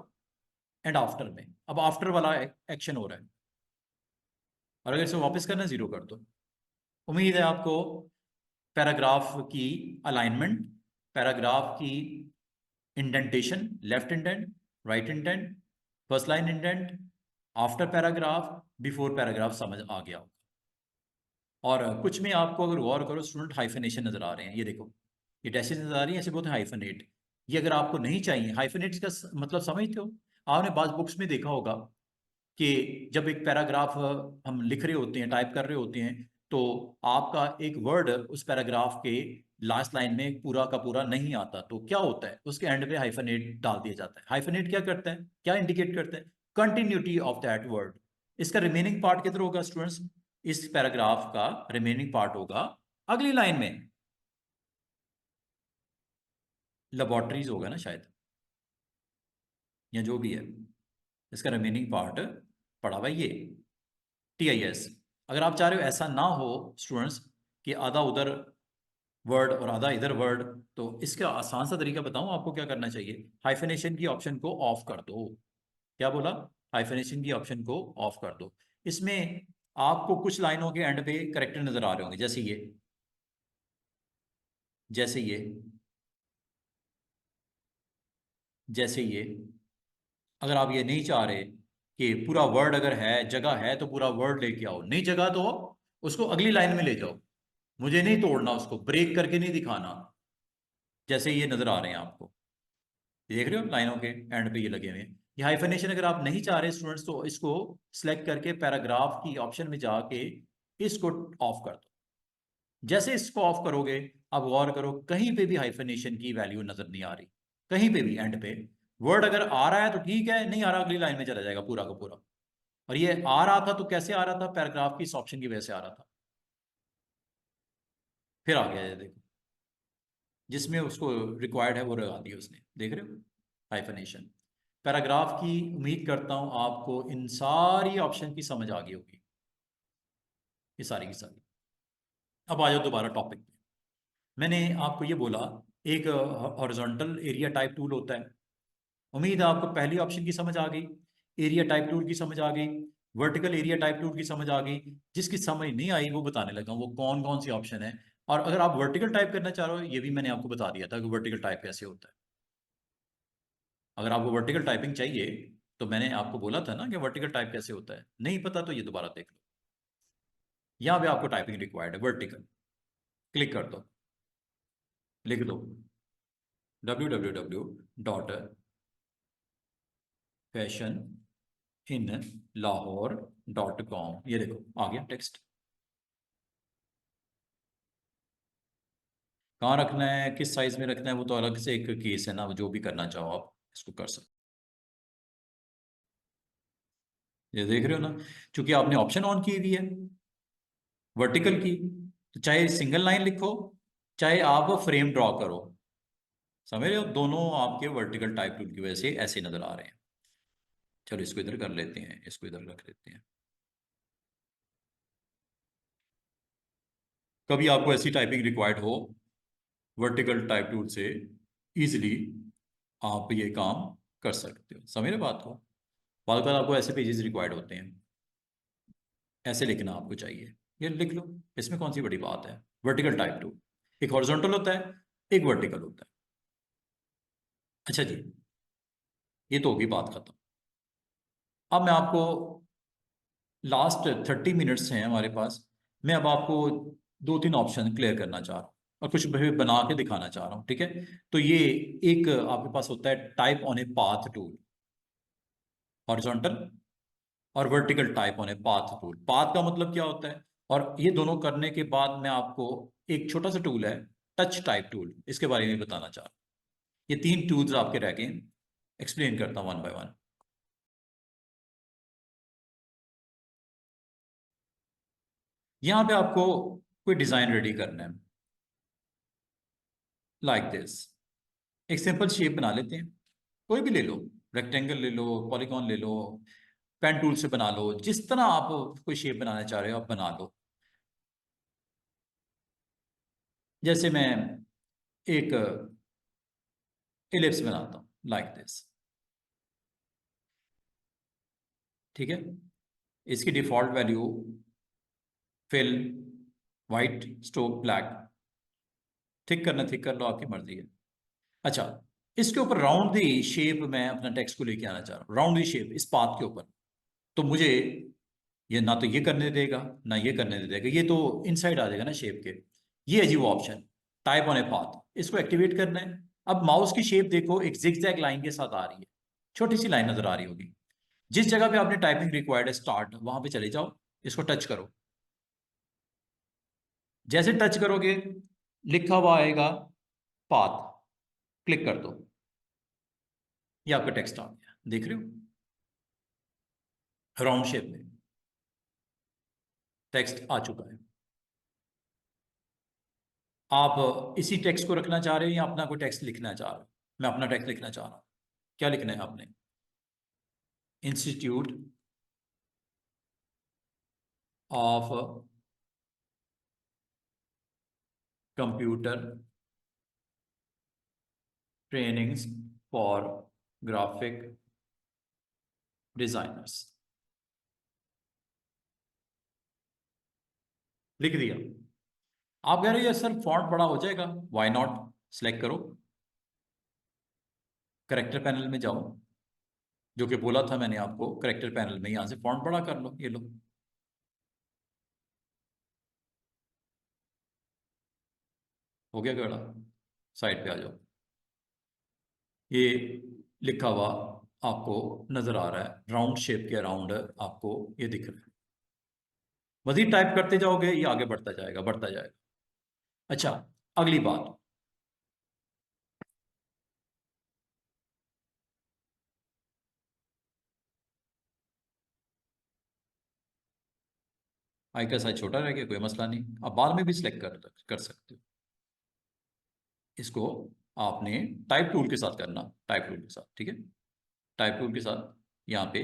एंड आफ्टर में। अब आफ्टर वाला एक्शन हो रहा है, और अगर इसे वापस करना, 0 कर दो। उम्मीद है आपको पैराग्राफ की अलाइनमेंट, पैराग्राफ की indentation, left indent, right indent, first line indent, after paragraph, before paragraph समझ आ गया होगा। और कुछ में आपको अगर गौर करो स्टूडेंट, हाइफेनेशन नजर आ रहे हैं, ये देखो, ये डैशेज नजर आ रही है, ऐसे बोलते हैं हाइफेनेट। ये अगर आपको नहीं चाहिए, हाइफेनेट का मतलब समझते हो? आपने बाज बुक्स में देखा होगा कि जब एक पैराग्राफ हम लिख रहे होते हैं, टाइप कर रहे होते हैं, तो आपका एक वर्ड उस पैराग्राफ के लास्ट लाइन में पूरा का पूरा नहीं आता, तो क्या होता है, उसके एंड पे हाइफनेट डाल दिया जाता है। हाइफनेट क्या करता है, क्या इंडिकेट करता है? Continuity of that word. इसका रिमेनिंग पार्ट किधर होगा स्टूडेंट्स? इस पैराग्राफ का रिमेनिंग पार्ट होगा अगली लाइन में, लेबोरेटरीज होगा ना शायद, या जो भी है, इसका रिमेनिंग पार्ट पड़ा हुआ ये TIS। अगर आप चाह रहे हो ऐसा ना हो स्टूडेंट्स, कि आधा उधर वर्ड और आधा इधर वर्ड, तो इसका आसान सा तरीका बताऊं आपको क्या करना चाहिए, हाइफेनेशन की ऑप्शन को ऑफ कर दो। क्या बोला? हाइफेनेशन की ऑप्शन को ऑफ कर दो। इसमें आपको कुछ लाइनों के एंड पे करेक्टर नजर आ रहे होंगे, जैसे ये, जैसे ये, जैसे ये। अगर आप ये नहीं चाह रहे कि पूरा वर्ड अगर है, जगह है तो पूरा वर्ड लेके आओ, नहीं जगह तो उसको अगली लाइन में ले जाओ, मुझे नहीं तोड़ना, उसको ब्रेक करके नहीं दिखाना। जैसे ये नजर आ रहे हैं आपको, देख रहे हो लाइनों के एंड पे ये लगे हुए हैं। ये हाइफनेशन अगर आप नहीं चाह रहे स्टूडेंट्स, तो इसको सिलेक्ट करके पैराग्राफ की ऑप्शन में जाके इसको ऑफ कर दो। जैसे इसको ऑफ करोगे, अब गौर करो, कहीं पे भी हाइफनेशन की वैल्यू नजर नहीं आ रही, कहीं पे भी एंड पे। वर्ड अगर आ रहा है तो ठीक है, नहीं आ रहा अगली लाइन में चला जाएगा पूरा का पूरा। और ये आ रहा था तो कैसे आ रहा था? पैराग्राफ की इस ऑप्शन की वजह से आ रहा था। फिर आ गया, ये देखो, जिसमें उसको रिक्वायर्ड है वो लगा दिया उसने, देख रहे हो, हाइफनेशन। पैराग्राफ की उम्मीद करता हूं आपको इन सारी ऑप्शन की समझ आ गई होगी, ये सारी की सारी। अब आ जाओ दोबारा टॉपिक पे। मैंने आपको ये बोला, एक हॉरिजॉन्टल एरिया टाइप टूल होता है। उम्मीद है आपको पहली ऑप्शन की समझ आ गई, एरिया टाइप टूल की समझ आ गई, वर्टिकल एरिया टाइप टूल की समझ आ गई। जिसकी समझ नहीं आई वो बताने लगा हूं, वो कौन कौन सी ऑप्शन है। और अगर आप वर्टिकल टाइप करना चाह रहे हो, ये भी मैंने आपको बता दिया था कि वर्टिकल टाइप कैसे होता है। अगर आपको वर्टिकल टाइपिंग चाहिए, तो मैंने आपको बोला था ना कि वर्टिकल टाइप कैसे होता है, नहीं पता तो ये दोबारा देख लो। यहां पे आपको टाइपिंग रिक्वायर्ड है वर्टिकल, क्लिक कर दो, लिख दो www.fashion इन lahore.com। ये देखो आ गया टेक्स्ट। कहाँ रखना है, किस साइज में रखना है, वो तो अलग से एक केस है ना, वो जो भी करना चाहो आप इसको कर सकते। ये देख रहे हो ना, क्योंकि आपने ऑप्शन ऑन की हुई है वर्टिकल की, तो चाहे सिंगल लाइन लिखो चाहे आप फ्रेम ड्रॉ करो, समझ रहे हो, दोनों आपके वर्टिकल टाइप टूल की वजह से ऐसे नजर आ रहे हैं। चलो इसको इधर कर लेते हैं, इसको इधर रख लेते हैं। कभी आपको ऐसी टाइपिंग रिक्वायर्ड हो वर्टिकल टाइप टूल से इजीली, आप ये काम कर सकते हो, समझ रहे बात को। बाद बार आपको ऐसे पेजेस रिक्वायर्ड होते हैं, ऐसे लिखना आपको चाहिए, ये लिख लो, इसमें कौन सी बड़ी बात है। वर्टिकल टाइप टूल एक हॉरिजॉन्टल होता है, एक वर्टिकल होता है। अच्छा जी, ये तो होगी बात खत्म। अब मैं आपको, लास्ट 30 मिनट्स हैं हमारे पास, मैं अब आपको दो तीन ऑप्शन क्लियर करना चाह रहा हूँ और कुछ भी बना के दिखाना चाह रहा हूँ, ठीक है। तो ये एक आपके पास होता है type on a path tool, horizontal और vertical type on a path tool. Path का मतलब क्या होता है, और ये दोनों करने के बाद मैं आपको एक छोटा सा टूल है टच टाइप टूल, इसके बारे में बताना चाह रहा हूँ। ये तीन टूल्स आपके रह गए, एक्सप्लेन करता हूँ वन बाय वन। यहाँ पे आपको कोई डिजाइन रेडी करना है, लाइक दिस। एक सिंपल शेप बना लेते हैं, कोई भी ले लो, रेक्टेंगल ले लो, पॉलीगॉन ले लो, पेन टूल से बना लो, जिस तरह आप कोई शेप बनाना चाह रहे हो आप बना लो। जैसे मैं एक इलिप्स बनाता हूँ लाइक दिस, ठीक है। इसकी default value fill, white, stroke, black. Thick करना थिक कर लो, आपकी मर्जी है। अच्छा, इसके ऊपर राउंड दी शेप मैं अपना टेक्स्ट को लेके आना चाह रहा हूँ, राउंड दी शेप इस पाथ के ऊपर। तो मुझे ये ना तो ये करने देगा ना ये करने देगा, ये तो इनसाइड आ जाएगा ना शेप के। ये है जी वो option, type on a path, इसको एक्टिवेट करना है। अब माउस की शेप देखो एक जिगजैग लाइन के साथ आ रही है, छोटी सी लाइन नजर आ रही होगी। जिस जगह पे आपने टाइपिंग रिक्वायर्ड है स्टार्ट, वहां पे चले जाओ, इसको टच करो। जैसे टच करोगे लिखा हुआ आएगा पाथ, क्लिक कर दो, ये आपका टेक्स्ट आ गया, देख रहे हो, राउंड शेप में टेक्स्ट आ चुका है। आप इसी टेक्स्ट को रखना चाह रहे हो या अपना कोई टेक्स्ट लिखना चाह रहे हो। मैं अपना टेक्स्ट लिखना चाह रहा हूँ। क्या लिखना है आपने, institute of computer trainings for graphic designers, लिख दिया। आप कह रहे हो सर फॉन्ट बड़ा हो जाएगा, व्हाई नॉट, सिलेक्ट करो, करेक्टर पैनल में जाओ, जो कि बोला था मैंने आपको, करेक्टर पैनल में यहां से फॉन्ट बड़ा कर लो, ये लो। हो गया बड़ा, साइड पे आ जाओ। ये लिखा हुआ आपको नजर आ रहा है, राउंड शेप के अराउंड आपको ये दिख रहा है। मजीद टाइप करते जाओगे ये आगे बढ़ता जाएगा बढ़ता जाएगा। अच्छा, अगली बात, आई का साइज छोटा रह गया, कोई मसला नहीं, आप बाद में भी सिलेक्ट कर सकते हो। इसको आपने टाइप टूल के साथ करना, टाइप टूल के साथ, ठीक है। टाइप टूल के साथ यहाँ पे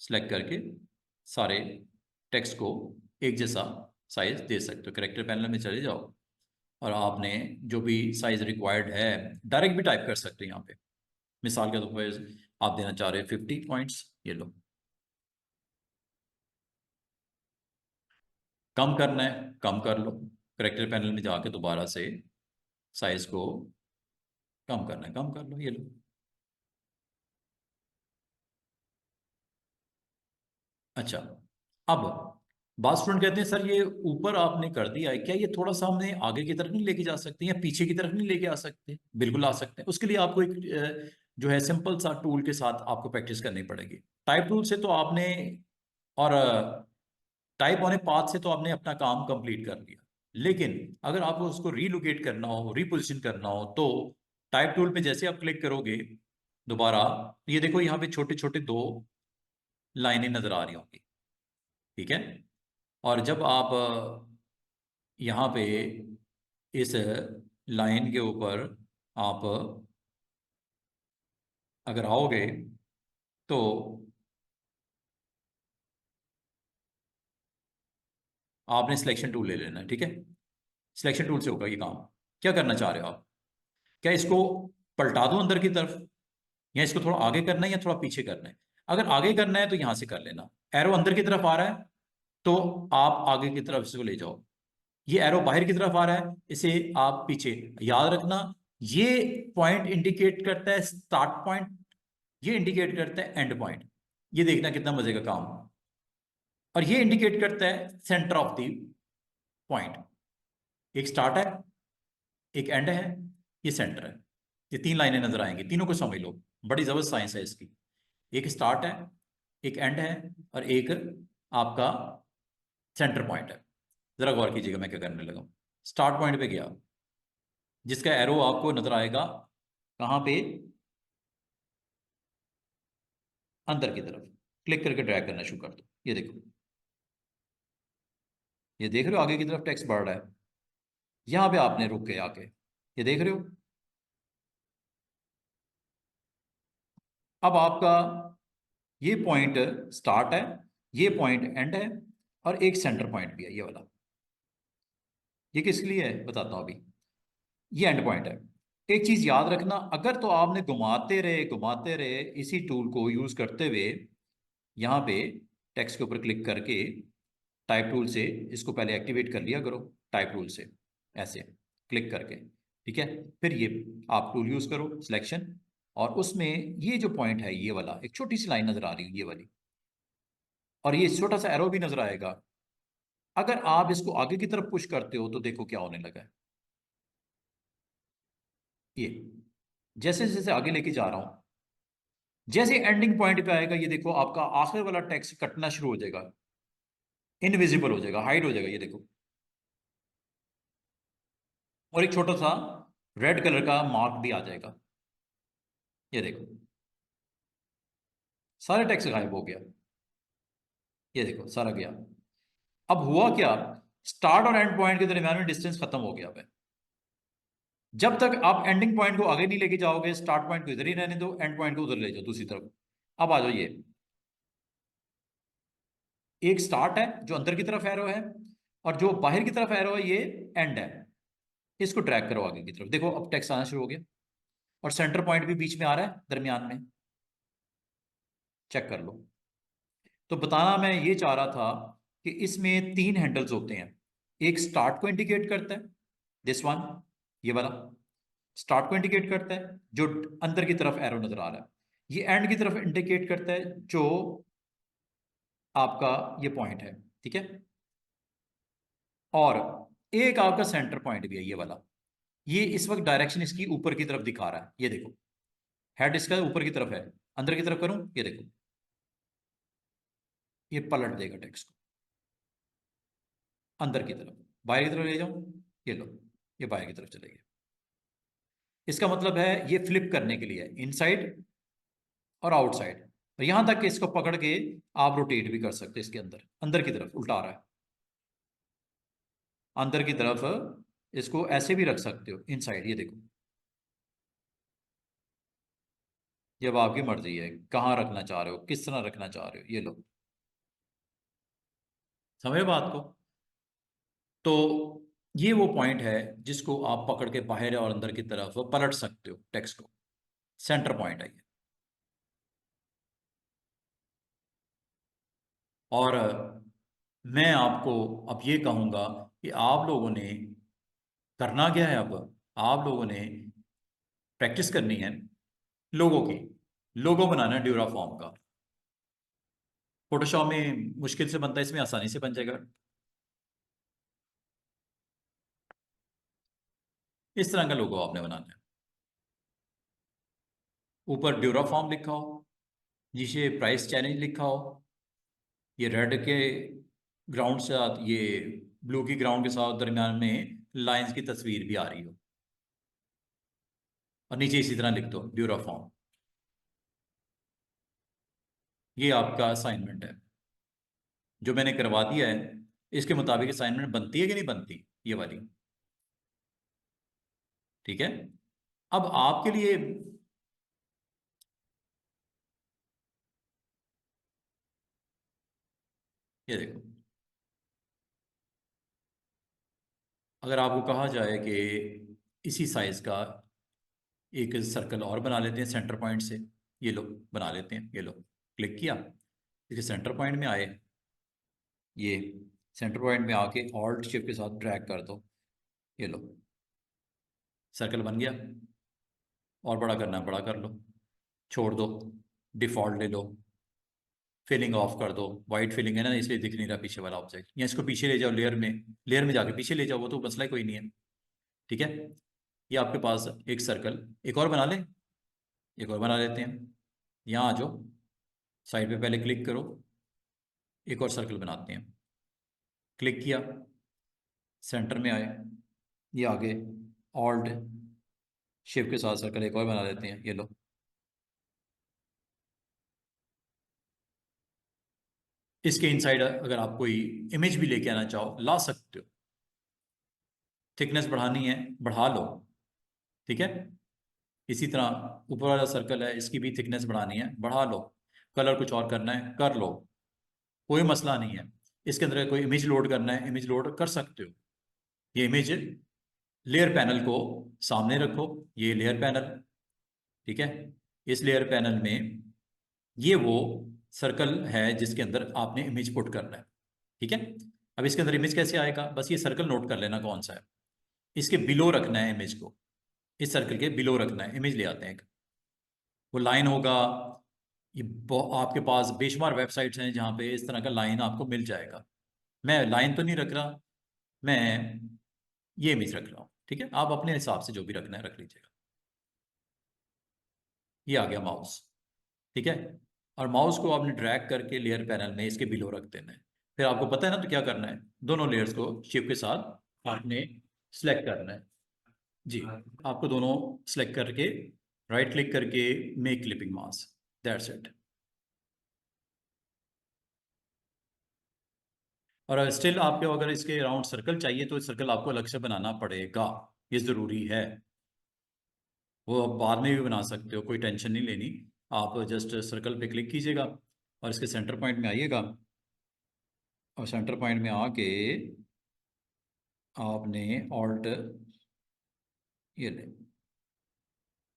सिलेक्ट करके सारे टेक्स्ट को एक जैसा साइज दे सकते हो। करेक्टर पैनल में चले जाओ और आपने जो भी साइज रिक्वायर्ड है डायरेक्ट भी टाइप कर सकते हो यहाँ पे। मिसाल के तौर पर आप देना चाह रहे हो 50 पॉइंट्स, ये लो। कम करना है कम कर लो, करेक्टर पैनल में जाके दोबारा से साइज को कम करना है कम कर लो, ये लो। अच्छा, अब बात स्टूडेंट कहते हैं सर ये ऊपर आपने कर दिया है, क्या ये थोड़ा सा हमने आगे की तरफ नहीं लेके जा सकते या पीछे की तरफ नहीं लेके आ सकते। बिल्कुल आ सकते हैं, उसके लिए आपको एक जो है सिंपल सा टूल के साथ आपको प्रैक्टिस करनी पड़ेगी। टाइप टूल से तो आपने और टाइप ऑन ए पाथ से तो आपने अपना काम कंप्लीट कर लिया, लेकिन अगर आपको उसको रीलोकेट करना हो, रिपोजिशन करना हो, तो टाइप टूल पे जैसे आप क्लिक करोगे दोबारा, ये देखो यहाँ पे छोटे छोटे दो लाइनें नजर आ रही होंगी, ठीक है। और जब आप यहाँ पे इस लाइन के ऊपर आप अगर आओगे तो आपने सिलेक्शन टूल ले लेना है, ठीक है। सिलेक्शन टूल से होगा ये काम। क्या करना चाह रहे हो आप? क्या इसको पलटा दूं अंदर की तरफ, या इसको थोड़ा आगे करना है या थोड़ा पीछे करना है? अगर आगे करना है तो यहां से कर लेना, एरो अंदर की तरफ आ रहा है तो आप आगे की तरफ इसको ले जाओ। ये एरो बाहर की तरफ आ रहा है, इसे आप पीछे। याद रखना, ये पॉइंट इंडिकेट करता है स्टार्ट पॉइंट, ये इंडिकेट करता है एंड पॉइंट। ये देखना कितना मजे का काम। और ये इंडिकेट करता है सेंटर ऑफ द पॉइंट। एक स्टार्ट है, एक एंड है, ये सेंटर है। ये तीन लाइनें नजर आएंगी, तीनों को समझ लो। बड़ी जबरदस्त साइंस है इसकी। एक स्टार्ट है, एक एंड है, और एक आपका सेंटर पॉइंट है। जरा गौर कीजिएगा मैं क्या करने लगा हूं। स्टार्ट पॉइंट पे गया, जिसका एरो आपको नजर आएगा कहां पे, अंदर की तरफ। क्लिक करके ड्रैग करना शुरू कर दो। ये देखो, ये देख रहे हो आगे की तरफ टेक्स्ट बढ़ रहा है। यहां पे आपने रुक के आके, ये देख रहे हो। अब आपका ये पॉइंट स्टार्ट है, ये पॉइंट एंड है, और एक सेंटर पॉइंट भी है ये वाला। ये किसके लिए है बताता हूं अभी। ये एंड पॉइंट है। एक चीज याद रखना, अगर तो आपने घुमाते रहे इसी टूल को यूज करते हुए, यहां पे टेक्स्ट के ऊपर क्लिक करके टाइप टूल से इसको पहले एक्टिवेट कर लिया करो। टाइप टूल से ऐसे क्लिक करके, ठीक है। फिर ये आप टूल यूज करो सिलेक्शन, और उसमें ये जो पॉइंट है ये वाला, एक छोटी सी लाइन नजर आ रही है ये वाली, और ये छोटा सा एरो भी नजर आएगा। अगर आप इसको आगे की तरफ पुश करते हो तो देखो क्या होने लगा है। ये जैसे जैसे आगे लेके जा रहा हूं, जैसे एंडिंग पॉइंट पे आएगा, ये देखो आपका आखिर वाला टेक्स्ट कटना शुरू हो जाएगा, इनविजिबल हो जाएगा, हाइड हो जाएगा, ये देखो। और एक छोटा सा रेड कलर का मार्क भी आ जाएगा, ये देखो। सारे टेक्स्ट गायब हो गया, ये देखो सारा गया। अब हुआ क्या, स्टार्ट और एंड पॉइंट के दरमियान में डिस्टेंस खत्म हो गया है। जब तक आप एंडिंग पॉइंट को आगे नहीं लेके जाओगे, स्टार्ट पॉइंट को इधर ही रहने दो, एंड पॉइंट को उधर ले जाओ दूसरी तरफ। अब आ जाओ, ये एक स्टार्ट है जो अंदर की तरफ एरो है, और जो बाहर की तरफ एरो है ये एंड है। इसको ट्रैक करो आगे की तरफ, देखो अब टेक्स्ट आना शुरू हो गया, और सेंटर पॉइंट भी बीच में आ रहा है दरमियान में। चेक कर लो। तो बताना मैं ये चाह रहा था कि इसमें तीन हैंडल्स होते हैं। एक स्टार्ट को इंडिकेट करता है, दिस वन, ये वाला स्टार्ट को इंडिकेट करता है जो अंदर की तरफ एरो नजर आ रहा है। ये एंड की तरफ इंडिकेट करता है जो आपका ये पॉइंट है, ठीक है। और एक आपका सेंटर पॉइंट भी है ये वाला। ये इस वक्त डायरेक्शन इसकी ऊपर की तरफ दिखा रहा है, ये देखो। हेड इसका ऊपर की तरफ है, अंदर की तरफ करूं, ये देखो, ये पलट देगा टेक्स्ट को अंदर की तरफ। बाहर की तरफ ले जाऊं, ये लो, ये बाहर की तरफ चले गए। इसका मतलब है ये फ्लिप करने के लिए इनसाइड और आउटसाइड, और यहां तक कि इसको पकड़ के आप रोटेट भी कर सकते हैं इसके अंदर, अंदर की तरफ उल्टा आ रहा है, अंदर की तरफ इसको ऐसे भी रख सकते हो इनसाइड, ये देखो। जब आपकी मर्जी है कहाँ रखना चाह रहे हो, किस तरह रखना चाह रहे हो, ये लो। समझे बात को? तो ये वो पॉइंट है जिसको आप पकड़ के बाहर और अंदर की तरफ पलट सकते हो टेक्स्ट को। सेंटर पॉइंट है ये। और मैं आपको अब ये कहूंगा कि आप लोगों ने करना क्या है। अब आप लोगों ने प्रैक्टिस करनी है लोगों की। लोगो बनाना है ड्यूरा फॉर्म का। फोटोशॉप में मुश्किल से बनता है, इसमें आसानी से बन जाएगा। इस तरह का लोगो आपने बनाना है। ऊपर ड्यूराफॉर्म लिखा हो, नीचे प्राइस चैलेंज लिखा हो, ये रेड के ग्राउंड के साथ, ये ब्लू की ग्राउंड के साथ दरमियान में लाइंस की तस्वीर भी आ रही हो, और नीचे इसी तरह लिख दो ड्यूराफॉर्म। ये आपका असाइनमेंट है जो मैंने करवा दिया है। इसके मुताबिक असाइनमेंट बनती है कि नहीं बनती, ये वाली, ठीक है। अब आपके लिए ये देखो, अगर आपको कहा जाए कि इसी साइज का एक सर्कल और बना लेते हैं सेंटर पॉइंट से, ये लो बना लेते हैं, ये लो, क्लिक किया, इसके सेंटर पॉइंट में आए, ये सेंटर पॉइंट में आके ऑल्ट शिफ्ट के साथ ड्रैग कर दो, ये लो सर्कल बन गया। और बड़ा करना है बड़ा कर लो, छोड़ दो, डिफॉल्ट ले लो, फिलिंग ऑफ कर दो, वाइट फिलिंग है ना इसलिए दिख नहीं रहा पीछे वाला ऑब्जेक्ट, या इसको पीछे ले जाओ, लेयर में जाके पीछे ले जाओ, वो तो मसला ही कोई नहीं है, ठीक है। ये आपके पास एक सर्कल, एक और बना ले, एक और बना लेते हैं। यहाँ आ जाओ, साइड पे पहले क्लिक करो, एक और सर्कल बनाते हैं, क्लिक किया, सेंटर में आए, ये आगे ऑल्ट शिफ्ट के साथ सर्कल एक और बना लेते हैं, ये लो। इसके इनसाइड अगर आप कोई इमेज भी लेके आना चाहो ला सकते हो, थिकनेस बढ़ानी है बढ़ा लो, ठीक है। इसी तरह ऊपर वाला सर्कल है, इसकी भी थिकनेस बढ़ानी है बढ़ा लो, कलर कुछ और करना है कर लो, कोई मसला नहीं है। इसके अंदर कोई इमेज लोड करना है इमेज लोड कर सकते हो। ये इमेज लेयर पैनल को सामने रखो, ये लेयर पैनल, ठीक है। इस लेयर पैनल में ये वो सर्कल है जिसके अंदर आपने इमेज पुट करना है, ठीक है। अब इसके अंदर इमेज कैसे आएगा, बस ये सर्कल नोट कर लेना कौन सा है, इसके बिलो रखना है इमेज को, इस सर्कल के बिलो रखना है, इमेज ले आते हैं एक, वो लाइन होगा। ये आपके पास बेशुमार वेबसाइट्स हैं जहाँ पे इस तरह का लाइन आपको मिल जाएगा। मैं लाइन तो नहीं रख रहा, मैं ये इमेज रख रहा हूँ, ठीक है। आप अपने हिसाब से जो भी रखना है रख लीजिएगा। ये आ गया माउस, ठीक है। और माउस को आपने ड्रैग करके लेयर पैनल में इसके बिलो रख देना है। फिर आपको पता है ना तो क्या करना है, दोनों लेयर्स को शिफ्ट के साथ आपने सेलेक्ट करना है, जी। आपको दोनों सेलेक्ट करके राइट क्लिक करके make clipping mask, that's it. और स्टिल आपको अगर इसके राउंड सर्कल चाहिए तो सर्कल आपको अलग से बनाना पड़ेगा, ये ज़रूरी है। वो आप बाद में भी बना सकते हो, कोई टेंशन नहीं लेनी। आप जस्ट सर्कल पे क्लिक कीजिएगा और इसके सेंटर पॉइंट में आइएगा, और सेंटर पॉइंट में आके आपने ऑल्ट ये ले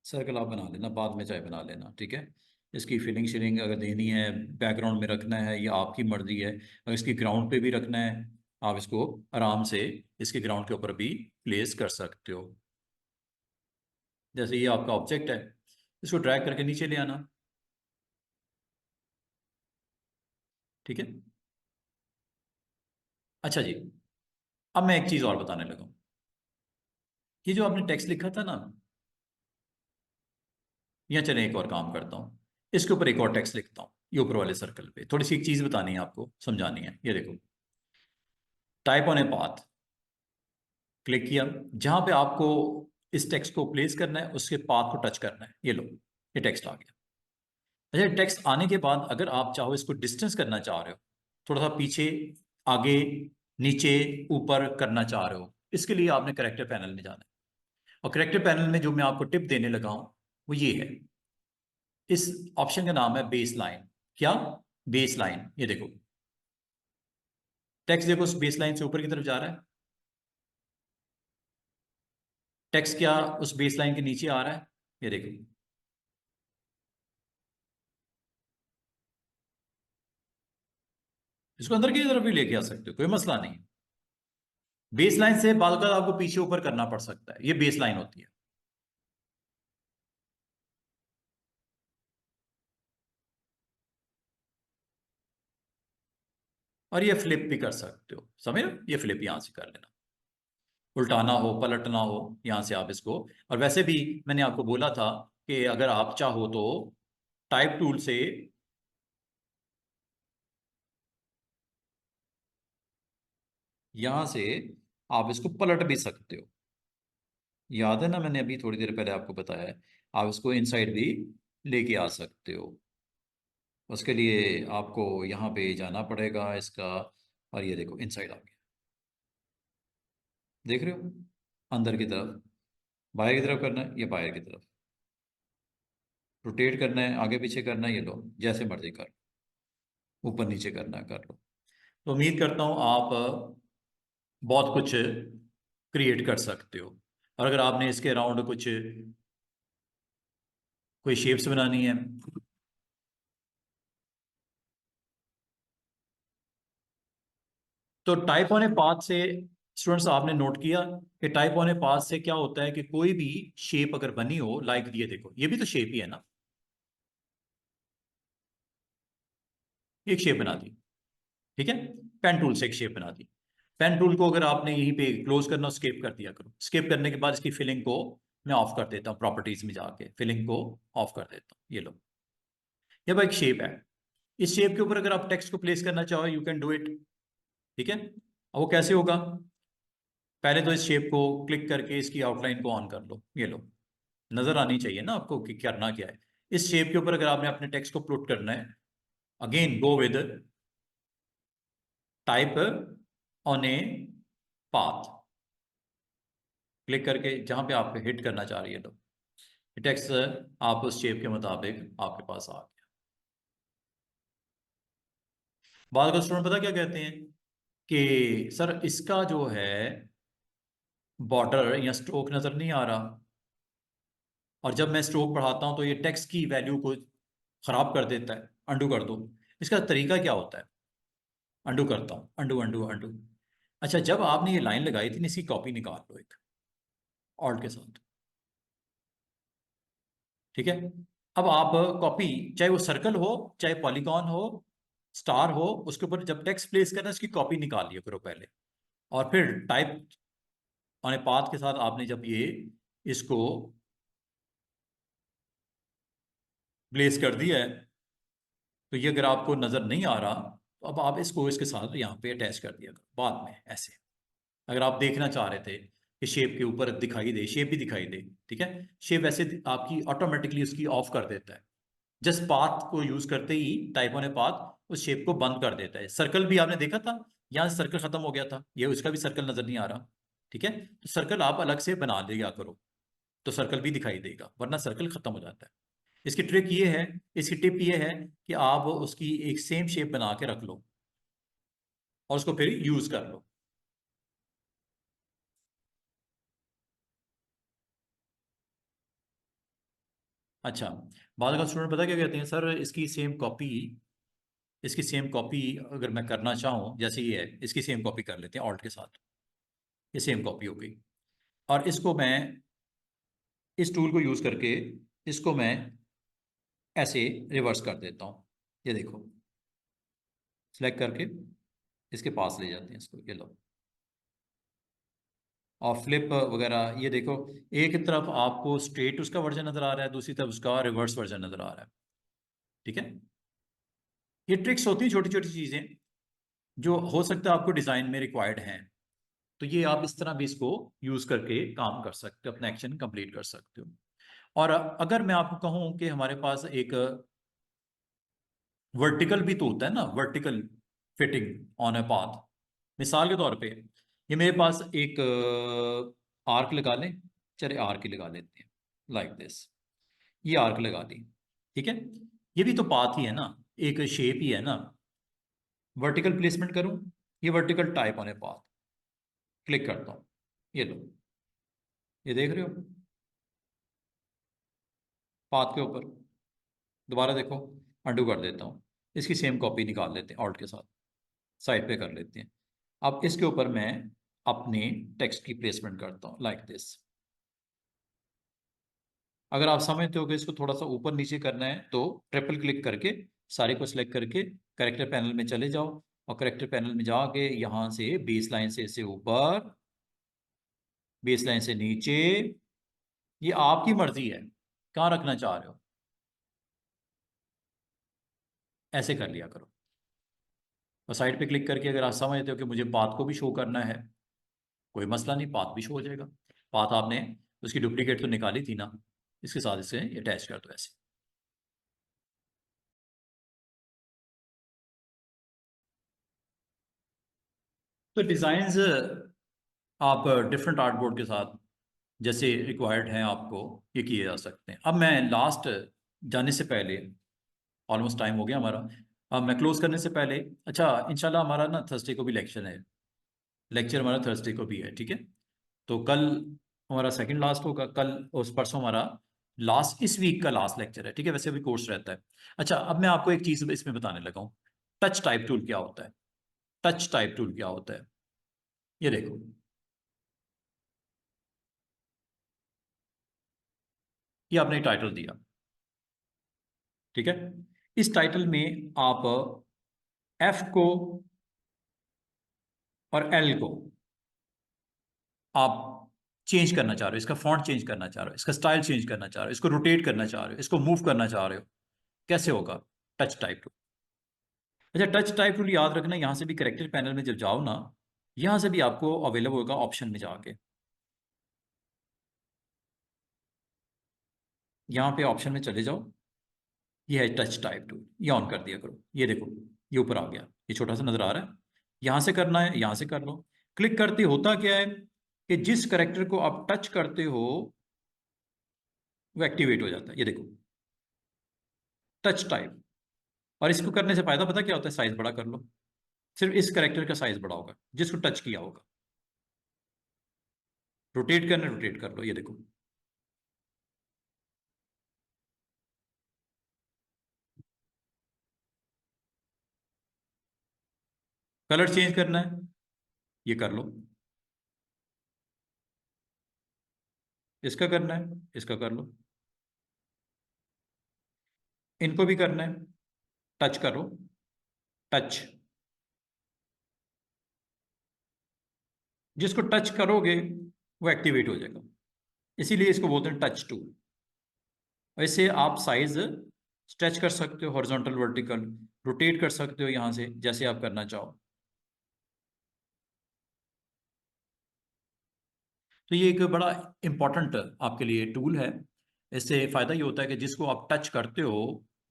सर्कल आप बना लेना, बाद में चाहे बना लेना, ठीक है। इसकी फिलिंग शिलिंग अगर देनी है, बैकग्राउंड में रखना है, ये आपकी मर्जी है। अगर इसकी ग्राउंड पे भी रखना है, आप इसको आराम से इसके ग्राउंड के ऊपर भी प्लेस कर सकते हो। जैसे ये आपका ऑब्जेक्ट है, इसको ड्रैग करके नीचे ले आना, ठीक है। अच्छा जी, अब मैं एक चीज़ और बताने लगा। ये जो आपने टेक्स्ट लिखा था ना, या चले एक और काम करता हूँ, इसके ऊपर एक और टेक्स्ट लिखता हूँ, ये ऊपर वाले सर्कल पे थोड़ी सी एक चीज़ बतानी है आपको, समझानी है। ये देखो, type on a path, click किया, जहां पे आपको इस टेक्स्ट को प्लेस करना है उसके पाथ को टच करना है, ये लो, ये टेक्स्ट आ गया। अच्छा, टेक्स्ट आने के बाद अगर आप चाहो इसको डिस्टेंस करना चाह रहे हो, थोड़ा सा पीछे आगे नीचे ऊपर करना चाह रहे हो, इसके लिए आपने करेक्टर पैनल में जाना है। और करेक्टर पैनल में जो मैं आपको टिप देने लगा हूं वो ये है, इस ऑप्शन का नाम है बेस लाइन। क्या? Base line. ये देखो टेक्स्ट, देखो उस बेस लाइन से ऊपर की तरफ जा रहा है, टेक्स्ट क्या उस बेस लाइन के नीचे आ रहा है, ये देखो। इसको अंदर की तरफ भी लेके आ सकते हो, कोई मसला नहीं। बेस लाइन से बाद आपको पीछे ऊपर करना पड़ सकता है, ये बेस लाइन होती है। और ये फ्लिप भी कर सकते हो, समझ रहे हो? ये फ्लिप यहां से कर लेना, उल्टाना हो पलटना हो, यहां से आप इसको। और वैसे भी मैंने आपको बोला था कि अगर आप चाहो तो टाइप टूल से यहां से आप इसको पलट भी सकते हो। याद है ना, मैंने अभी थोड़ी देर पहले आपको बताया है, आप इसको इनसाइड भी लेके आ सकते हो। उसके लिए आपको यहाँ पे जाना पड़ेगा इसका, और ये देखो इनसाइड आ गया, देख रहे हो, अंदर की तरफ। बाहर की तरफ करना है, ये बाहर की तरफ रोटेट करना है, आगे पीछे करना है, ये लो जैसे मर्जी कर, ऊपर नीचे करना है कर लो। तो उम्मीद करता हूँ आप बहुत कुछ क्रिएट कर सकते हो। और अगर आपने इसके अराउंड कुछ कोई शेप्स बनानी है, तो टाइप ऑन ए पाथ से स्टूडेंट्स आपने नोट किया कि टाइप ऑन ए पाथ से क्या होता है कि कोई भी शेप अगर बनी हो, लाइक ये देखो, ये भी तो शेप ही है ना, एक शेप बना दी, ठीक है, पेन टूल से एक शेप बना दी। पेन टूल को अगर आपने यहीं पे क्लोज करना, स्केप कर दिया करो। स्केप करने के बाद इसकी फिलिंग को मैं ऑफ कर देता हूँ, प्रॉपर्टीज में जाके फिलिंग को ऑफ कर देता हूँ, ये लो, ये भाई एक शेप है। इस शेप के ऊपर अगर आप टेक्स्ट को प्लेस करना चाहो, यू कैन डू इट, ठीक है। अब वो कैसे होगा, पहले तो इस शेप को क्लिक करके इसकी आउटलाइन को ऑन कर लो, ये लो, नजर आनी चाहिए ना आपको कि करना क्या है। इस शेप के ऊपर अगर आपने अपने टेक्स्ट को प्लॉट करना है, again go with type on a path, click करके जहां पे आप हिट करना चाह रही है, लो टेक्स्ट आप उस शेप के मुताबिक आपके पास आ गया। बाद का स्टूडेंट पता क्या कहते हैं कि सर इसका जो है बॉर्डर या स्ट्रोक नजर नहीं आ रहा, और जब मैं स्ट्रोक बढ़ाता हूं तो ये टेक्स्ट की वैल्यू को खराब कर देता है, अंडू कर दो। इसका तरीका क्या होता है, अंडू करता हूँ, अंडू अंडू अंडू। अच्छा, जब आपने ये लाइन लगाई थी ना, इसकी कॉपी निकाल लो एक ऑल्ट के साथ, ठीक है। अब आप कॉपी, चाहे वो सर्कल हो, चाहे पॉलीगॉन हो, स्टार हो, उसके ऊपर जब टेक्स्ट प्लेस करना उसकी कॉपी निकाल लिया करो पहले। और फिर टाइप ऑन ए पाथ के साथ आपने जब ये इसको प्लेस कर दिया है, तो ये अगर आपको नजर नहीं आ रहा, तो अब आप इसको इसके साथ यहाँ पे अटैच कर दिया करो बाद में ऐसे। अगर आप देखना चाह रहे थे कि शेप के ऊपर दिखाई दे, शेप भी दिखाई दे, ठीक है, शेप वैसे आपकी ऑटोमेटिकली उसकी ऑफ कर देता है। जस्ट पाथ को यूज करते ही टाइप ऑन ए पाथ उस शेप को बंद कर देता है। सर्कल भी आपने देखा था, यहाँ से सर्कल खत्म हो गया था, ये उसका भी सर्कल नजर नहीं आ रहा, ठीक है। तो सर्कल आप अलग से बना दिया करो, तो सर्कल भी दिखाई देगा, वरना सर्कल खत्म हो जाता है। इसकी ट्रिक ये है, इसकी टिप ये है कि आप उसकी एक सेम शेप बना के रख लो और उसको फिर यूज कर लो। अच्छा, बाद का स्टूडेंट पता क्या कहते हैं, सर इसकी सेम कॉपी अगर मैं करना चाहूँ, जैसे ये है, इसकी सेम कॉपी कर लेते हैं ऑल्ट के साथ, ये सेम कॉपी हो गई। और इसको मैं इस टूल को यूज करके इसको मैं ऐसे रिवर्स कर देता हूँ, ये देखो, सिलेक्ट करके इसके पास ले जाते हैं इसको, ये लो। और फ्लिप वगैरह ये देखो, एक तरफ आपको स्ट्रेट उसका वर्जन नजर आ रहा है, दूसरी तरफ उसका रिवर्स वर्जन नजर आ रहा है, ठीक है। ये ट्रिक्स होती हैं, छोटी छोटी चीजें जो हो सकता है आपको डिजाइन में रिक्वायर्ड हैं। तो ये आप इस तरह भी इसको यूज करके काम कर सकते हो, अपना एक्शन कंप्लीट कर सकते हो। और अगर मैं आपको कहूं कि हमारे पास एक वर्टिकल भी तो होता है ना, vertical fitting on a path, मिसाल के तौर पे ये मेरे पास एक आर्क लगा लें, चले आर्क ही लगा लेते हैं, लाइक दिस, ये आर्क लगा दी, ठीक है। ये भी तो पाथ ही है ना, एक शेप ही है ना। वर्टिकल प्लेसमेंट करूं, ये vertical type on a path, click करता हूं, ये लो, ये देख रहे हो, पाथ के ऊपर, दोबारा देखो, अंडू कर देता हूँ, इसकी सेम कॉपी निकाल लेते हैं ऑल्ट के साथ, साइड पे कर लेते हैं। अब इसके ऊपर मैं अपने टेक्स्ट की प्लेसमेंट करता हूँ, लाइक दिस। अगर आप समझते हो कि इसको थोड़ा सा ऊपर नीचे करना है, तो ट्रिपल क्लिक करके सारे को सिलेक्ट करके करेक्टर पैनल में चले जाओ, और करेक्टर पैनल में जाके यहाँ से बेस लाइन से ऊपर, बेस लाइन से नीचे, ये आपकी मर्जी है। कहाँ रखना चाह रहे हो, ऐसे कर लिया करो। और साइड पे क्लिक करके अगर आप समझते हो कि मुझे पाथ को भी शो करना है, कोई मसला नहीं, पाथ भी शो हो जाएगा। पाथ आपने उसकी डुप्लीकेट तो निकाली थी ना, इसके साथ इसे अटैच कर दो ऐसे। तो डिज़ाइंस आप डिफरेंट आर्टबोर्ड के साथ जैसे रिक्वायर्ड हैं आपको, ये किए जा सकते हैं। अब मैं लास्ट जाने से पहले, ऑलमोस्ट टाइम हो गया हमारा, अब मैं क्लोज करने से पहले, अच्छा इंशाल्लाह हमारा ना थर्सडे को भी लेक्चर है, लेक्चर हमारा थर्सडे को भी है, ठीक है। तो कल हमारा सेकंड लास्ट होगा, कल उस परसों हमारा लास्ट, इस वीक का लास्ट लेक्चर है, ठीक है। वैसे अभी कोर्स रहता है। अच्छा अब मैं आपको एक चीज़ इसमें बताने लगा हूँ, टच टाइप टूल क्या होता है। टच टाइप टूल क्या होता है, ये देखो, ये आपने टाइटल दिया, ठीक है। इस टाइटल में आप एफ को और एल को आप चेंज करना चाह रहे हो, इसका फॉन्ट चेंज करना चाह रहे हो, इसका स्टाइल चेंज करना चाह रहे हो, इसको रोटेट करना चाह रहे हो, इसको मूव करना चाह रहे हो, कैसे होगा, टच टाइप टूल। अच्छा टच टाइप टूल याद रखना, यहां से भी करेक्टर पैनल में जब जाओ ना, यहां से भी आपको अवेलेबल होगा ऑप्शन में जाके, यहाँ पे ऑप्शन में चले जाओ, ये है टच टाइप टूल, ये ऑन कर दिया करो। ये देखो, ये ऊपर आ गया, ये छोटा सा नजर आ रहा है। यहां से करना है, यहां से कर लो। क्लिक करते होता क्या है कि जिस करेक्टर को आप टच करते हो वो एक्टिवेट हो जाता है, ये देखो, टच टाइप। और इसको करने से फायदा पता क्या होता है, साइज बड़ा कर लो, सिर्फ इस करेक्टर का साइज बड़ा होगा जिसको टच किया होगा। रोटेट करना, रोटेट कर लो, ये देखो। कलर चेंज करना है, ये कर लो। इसका करना है, इसका कर लो। इनको भी करना है, टच करो, टच, जिसको टच करोगे वो एक्टिवेट हो जाएगा, इसीलिए इसको बोलते हैं टच टूल। वैसे आप साइज स्ट्रेच कर सकते हो, हॉरिजॉन्टल वर्टिकल, रोटेट कर सकते हो यहां से जैसे आप करना चाहो। तो ये एक बड़ा इंपॉर्टेंट आपके लिए टूल है। इससे फ़ायदा ये होता है कि जिसको आप टच करते हो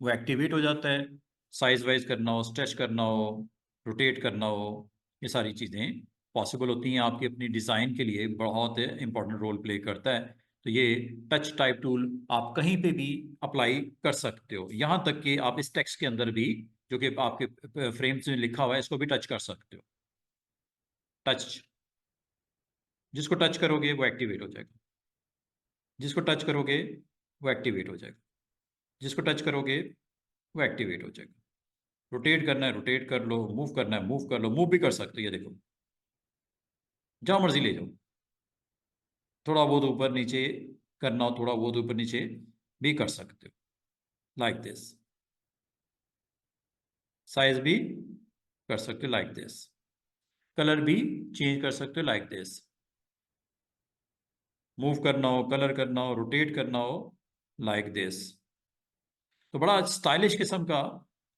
वो एक्टिवेट हो जाता है। साइज वाइज करना हो, स्ट्रेच करना हो, रोटेट करना हो, ये सारी चीज़ें पॉसिबल होती हैं। आपकी अपनी डिज़ाइन के लिए बहुत इंपॉर्टेंट रोल प्ले करता है। तो ये टच टाइप टूल आप कहीं पे भी अप्लाई कर सकते हो, यहाँ तक कि आप इस टेक्स्ट के अंदर भी, जो कि आपके फ्रेम्स में लिखा हुआ है, इसको भी टच कर सकते हो। टच, जिसको टच करोगे वो एक्टिवेट हो जाएगा, जिसको टच करोगे वो एक्टिवेट हो जाएगा, जिसको टच करोगे वो एक्टिवेट हो जाएगा। रोटेट करना है, रोटेट कर लो, मूव करना है, मूव कर लो, मूव भी कर सकते हो, ये देखो, जहां मर्जी ले जाओ। थोड़ा बहुत ऊपर नीचे करना हो, थोड़ा बहुत ऊपर नीचे भी कर सकते हो, लाइक दिस। साइज भी कर सकते हो लाइक दिस, कलर भी चेंज कर सकते हो लाइक दिस। मूव करना हो, कलर करना हो, रोटेट करना हो, लाइक दिस। तो बड़ा स्टाइलिश किस्म का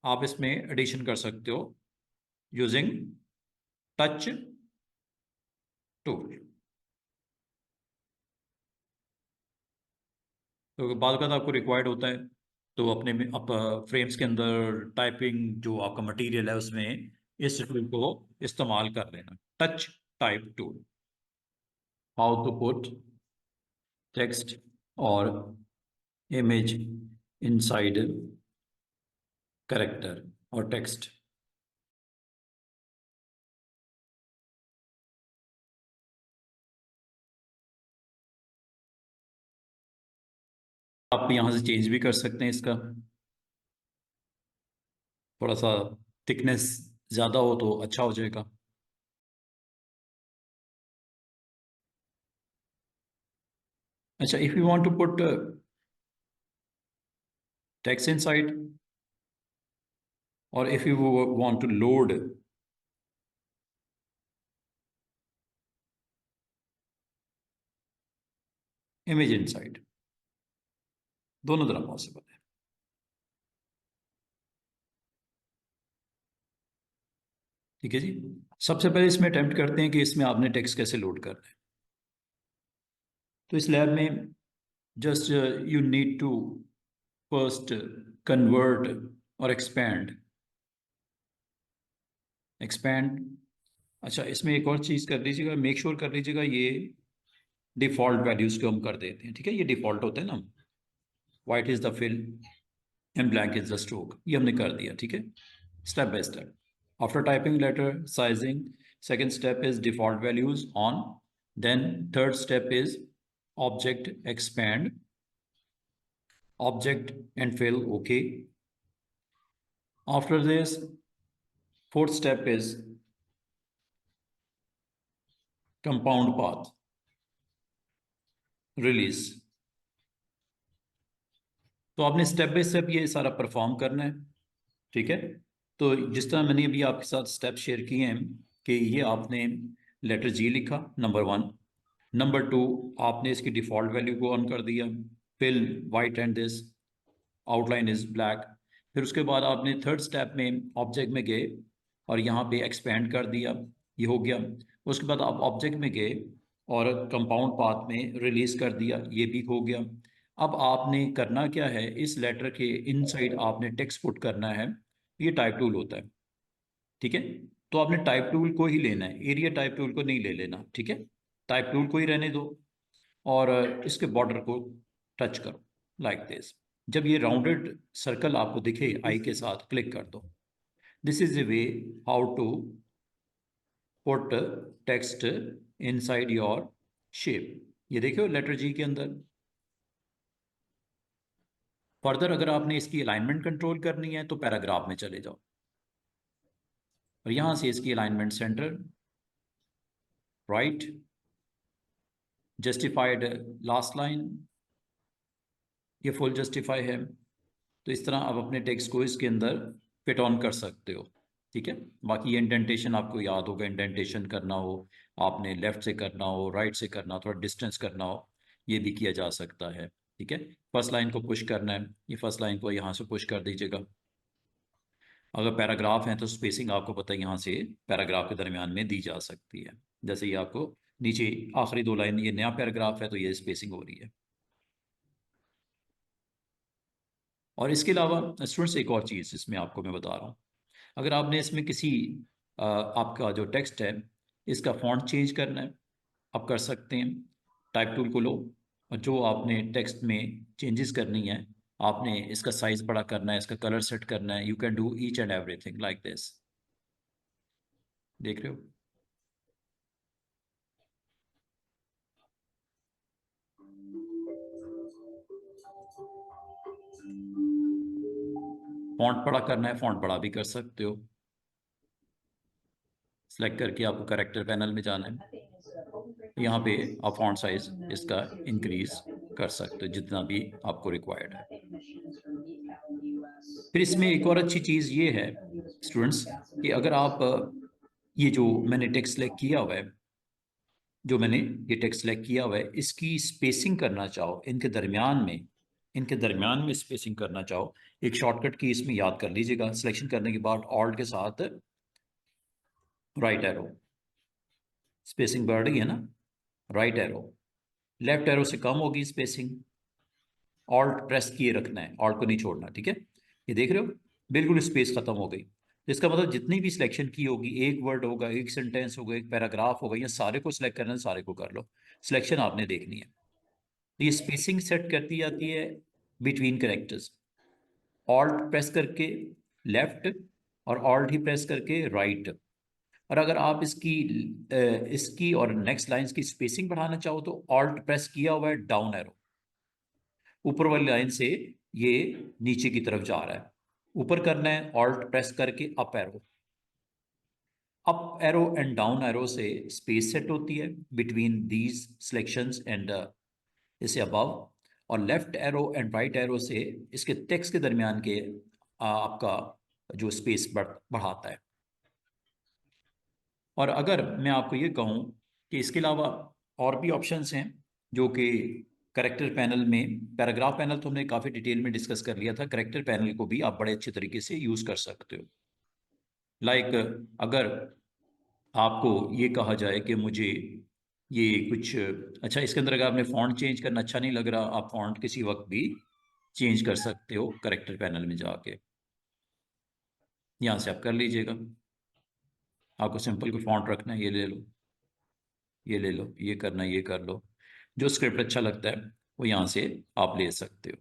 आप इसमें एडिशन कर सकते हो यूजिंग टच टूल। तो बाद का आपको रिक्वायर्ड होता है, तो अपने में आप फ्रेम्स के अंदर टाइपिंग जो आपका मटेरियल है उसमें इस टूल को इस्तेमाल कर लेना, touch type tool. How to put text और इमेज इनसाइड करेक्टर और टेक्स्ट। आप यहाँ से चेंज भी कर सकते हैं इसका, थोड़ा सा थिकनेस ज़्यादा हो तो अच्छा हो जाएगा। अच्छा, if you want to put text inside, और if you want to load image inside, दोनों तरह पॉसिबल है। ठीक है जी। सबसे पहले इसमें अटेम्प्ट करते हैं कि इसमें आपने टेक्स्ट कैसे लोड करना है। तो इस लैब में just you need to first convert और एक्सपैंड। अच्छा, इसमें एक और चीज़ कर लीजिएगा, मेक श्योर कर लीजिएगा ये डिफ़ॉल्ट वैल्यूज़ को हम कर देते हैं। ठीक है, ये डिफ़ॉल्ट होता है ना, white is the fill and black is the stroke, ये हमने कर दिया। ठीक है, step by step. After typing letter sizing, second step is default values on, then third step is object expand, object and fill, okay. After this, fourth step is compound path release। तो आपने स्टेप बाय स्टेप ये सारा परफॉर्म करना है। ठीक है, तो जिस तरह मैंने अभी आपके साथ स्टेप शेयर किए हैं कि ये आपने लेटर जी लिखा, नंबर 1। नंबर 2, आपने इसकी डिफ़ॉल्ट वैल्यू को ऑन कर दिया, fill white and this outline is black. फिर उसके बाद आपने थर्ड स्टेप में ऑब्जेक्ट में गए और यहाँ पे एक्सपेंड कर दिया, ये हो गया। उसके बाद आप ऑब्जेक्ट में गए और कंपाउंड पाथ में रिलीज कर दिया, ये भी हो गया। अब आपने करना क्या है, इस लेटर के इनसाइड आपने टेक्स्ट पुट करना है। ये टाइप टूल होता है। ठीक है, तो आपने टाइप टूल को ही लेना है, एरिया टाइप टूल को नहीं ले लेना। ठीक है, टाइप टूल को ही रहने दो और इसके बॉर्डर को टच करो लाइक दिस। जब ये राउंडेड सर्कल आपको दिखे आई के साथ, क्लिक कर दो। This is a way how to put text inside your shape. ये देखो लेटर जी के अंदर। फर्दर अगर आपने इसकी अलाइनमेंट कंट्रोल करनी है तो पैराग्राफ में चले जाओ और यहां से इसकी alignment centre, right, justified last line, ये फुल जस्टिफाई है। तो इस तरह आप अपने टेक्स्ट को इसके अंदर फिट ऑन कर सकते हो। ठीक है, बाकी ये इंडेंटेशन आपको याद होगा, इंडेंटेशन करना हो आपने लेफ्ट से करना हो, राइट से करना हो, थोड़ा डिस्टेंस करना हो, ये भी किया जा सकता है। ठीक है, फर्स्ट लाइन को पुश करना है, ये फर्स्ट लाइन को यहाँ से पुश कर दीजिएगा। अगर पैराग्राफ है तो स्पेसिंग आपको पता है यहाँ से पैराग्राफ के दरमियान में दी जा सकती है। जैसे ये आपको नीचे आखिरी 2 लाइन, ये नया पैराग्राफ है तो ये स्पेसिंग हो रही है। और इसके अलावा स्टूडेंट्स एक और चीज़ इसमें आपको मैं बता रहा हूँ, अगर आपने इसमें किसी आपका जो टेक्स्ट है इसका फॉन्ट चेंज करना है, आप कर सकते हैं। टाइप टूल को लो और जो आपने टेक्स्ट में चेंजेस करनी है, आपने इसका साइज बड़ा करना है, इसका कलर सेट करना है, you can do each and everything like this. देख रहे हो, फॉन्ट बड़ा करना है, फॉन्ट बड़ा भी कर सकते हो। सेलेक्ट करके आपको करेक्टर पैनल में जाना है, यहाँ पे आप फॉन्ट साइज इसका इंक्रीज कर सकते हो जितना भी आपको रिक्वायर्ड है। फिर इसमें एक और अच्छी चीज़ ये है स्टूडेंट्स कि अगर आप ये जो मैंने टेक्स्ट सेलेक्ट किया हुआ है, जो मैंने ये टेक्स्ट सेलेक्ट किया हुआ है, इसकी स्पेसिंग करना चाहो, इनके दरमियान में स्पेसिंग करना चाहो, एक शॉर्टकट की इसमें याद कर लीजिएगा। सिलेक्शन करने के बाद ऑल्ट के साथ राइट एरो, स्पेसिंग बढ़ रही है ना, राइट एरो, लेफ्ट एरो से कम होगी स्पेसिंग, ऑल्ट प्रेस किए रखना है, ऑल्ट को नहीं छोड़ना। ठीक है, ये देख रहे हो, बिल्कुल स्पेस खत्म हो गई। इसका मतलब जितनी भी सिलेक्शन की होगी, एक वर्ड होगा, एक सेंटेंस होगा, एक पैराग्राफ होगा, या सारे को सिलेक्ट करना है, सारे को कर लो। सिलेक्शन आपने देखनी है। तो ये स्पेसिंग सेट करती जाती है बिटवीन करेक्टर्स, ऑल्ट प्रेस करके लेफ्ट और ऑल्ट ही प्रेस करके राइट। और अगर आप इसकी और नेक्स्ट लाइंस की स्पेसिंग बढ़ाना चाहो तो ऑल्ट प्रेस किया हुआ है डाउन एरो, ऊपर वाली लाइन से ये नीचे की तरफ जा रहा है, ऊपर करना है ऑल्ट प्रेस करके up arrow. Up arrow and down arrow से स्पेस सेट होती है बिटवीन दीज सिलेक्शंस एंड इसे अबव, और left arrow and right arrow से इसके टेक्स्ट के दरमियान के आपका जो स्पेस बढ़ाता है। और अगर मैं आपको ये कहूँ कि इसके अलावा और भी ऑप्शंस हैं जो कि करेक्टर पैनल में, पैराग्राफ पैनल तो हमने काफ़ी डिटेल में डिस्कस कर लिया था, करेक्टर पैनल को भी आप बड़े अच्छे तरीके से यूज़ कर सकते हो। लाइक अगर आपको ये कहा जाए कि मुझे ये कुछ, अच्छा इसके अंदर अगर आपने फ़ॉन्ट चेंज करना अच्छा नहीं लग रहा, आप फ़ॉन्ट किसी वक्त भी चेंज कर सकते हो करेक्टर पैनल में जाके, यहाँ से आप कर लीजिएगा। आपको सिंपल कोई फ़ॉन्ट रखना है, ये ले लो, ये ले लो, ये करना है, ये कर लो, जो स्क्रिप्ट अच्छा लगता है वो यहाँ से आप ले सकते हो।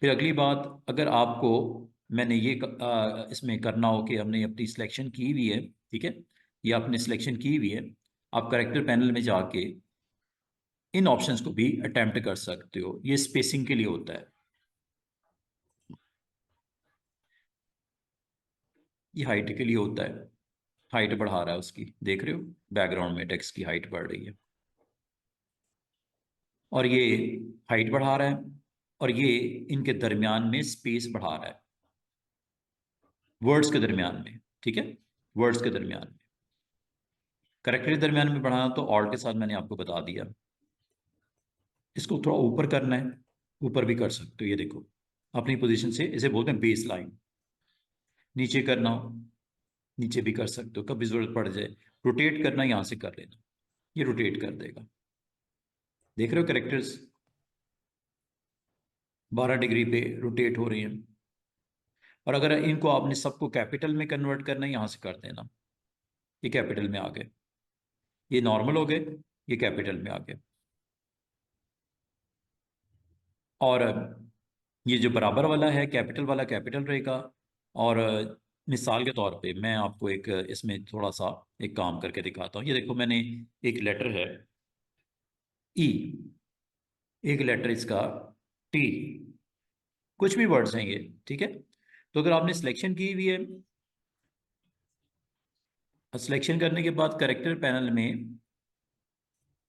फिर अगली बात, अगर आपको मैंने ये इसमें करना हो कि हमने अपनी सिलेक्शन की हुई है, ठीक है, ये आपने सिलेक्शन की हुई है, आप करेक्टर पैनल में जाके इन ऑप्शंस को भी अटेम्प्ट कर सकते हो। ये स्पेसिंग के लिए होता है, ये हाइट के लिए होता है, हाइट बढ़ा रहा है उसकी, देख रहे हो बैकग्राउंड में टेक्स्ट की हाइट बढ़ रही है, और ये हाइट बढ़ा रहा है, और ये इनके दरमियान में स्पेस बढ़ा रहा है, वर्ड्स के दरमियान में, ठीक है, वर्ड्स के दरमियान में। करेक्टर के दरमियान में बढ़ाना तो ऑल्ट के साथ मैंने आपको बता दिया। इसको थोड़ा ऊपर करना है, ऊपर भी कर सकते हो, ये देखो अपनी पोजीशन से, इसे बोलते हैं बेस लाइन। नीचे करना हो नीचे भी कर सकते हो, कभी जरूरत पड़ जाए रोटेट करना, यहाँ से कर लेना, ये रोटेट कर देगा। देख रहे हो करेक्टर्स 12 डिग्री पे रोटेट हो रही हैं। और अगर इनको आपने सबको कैपिटल में कन्वर्ट करना है, यहाँ से कर देना, ये कैपिटल में आ गए, ये नॉर्मल हो गए, ये कैपिटल में आ गए। और ये जो बराबर वाला है कैपिटल वाला कैपिटल रहेगा। और मिसाल के तौर पे मैं आपको एक इसमें थोड़ा सा एक काम करके दिखाता हूँ। ये देखो मैंने एक लेटर है ई, एक लेटर इसका टी, कुछ भी वर्ड्स हैं ये, ठीक है। तो अगर आपने सिलेक्शन की हुई है, सिलेक्शन करने के बाद करेक्टर पैनल में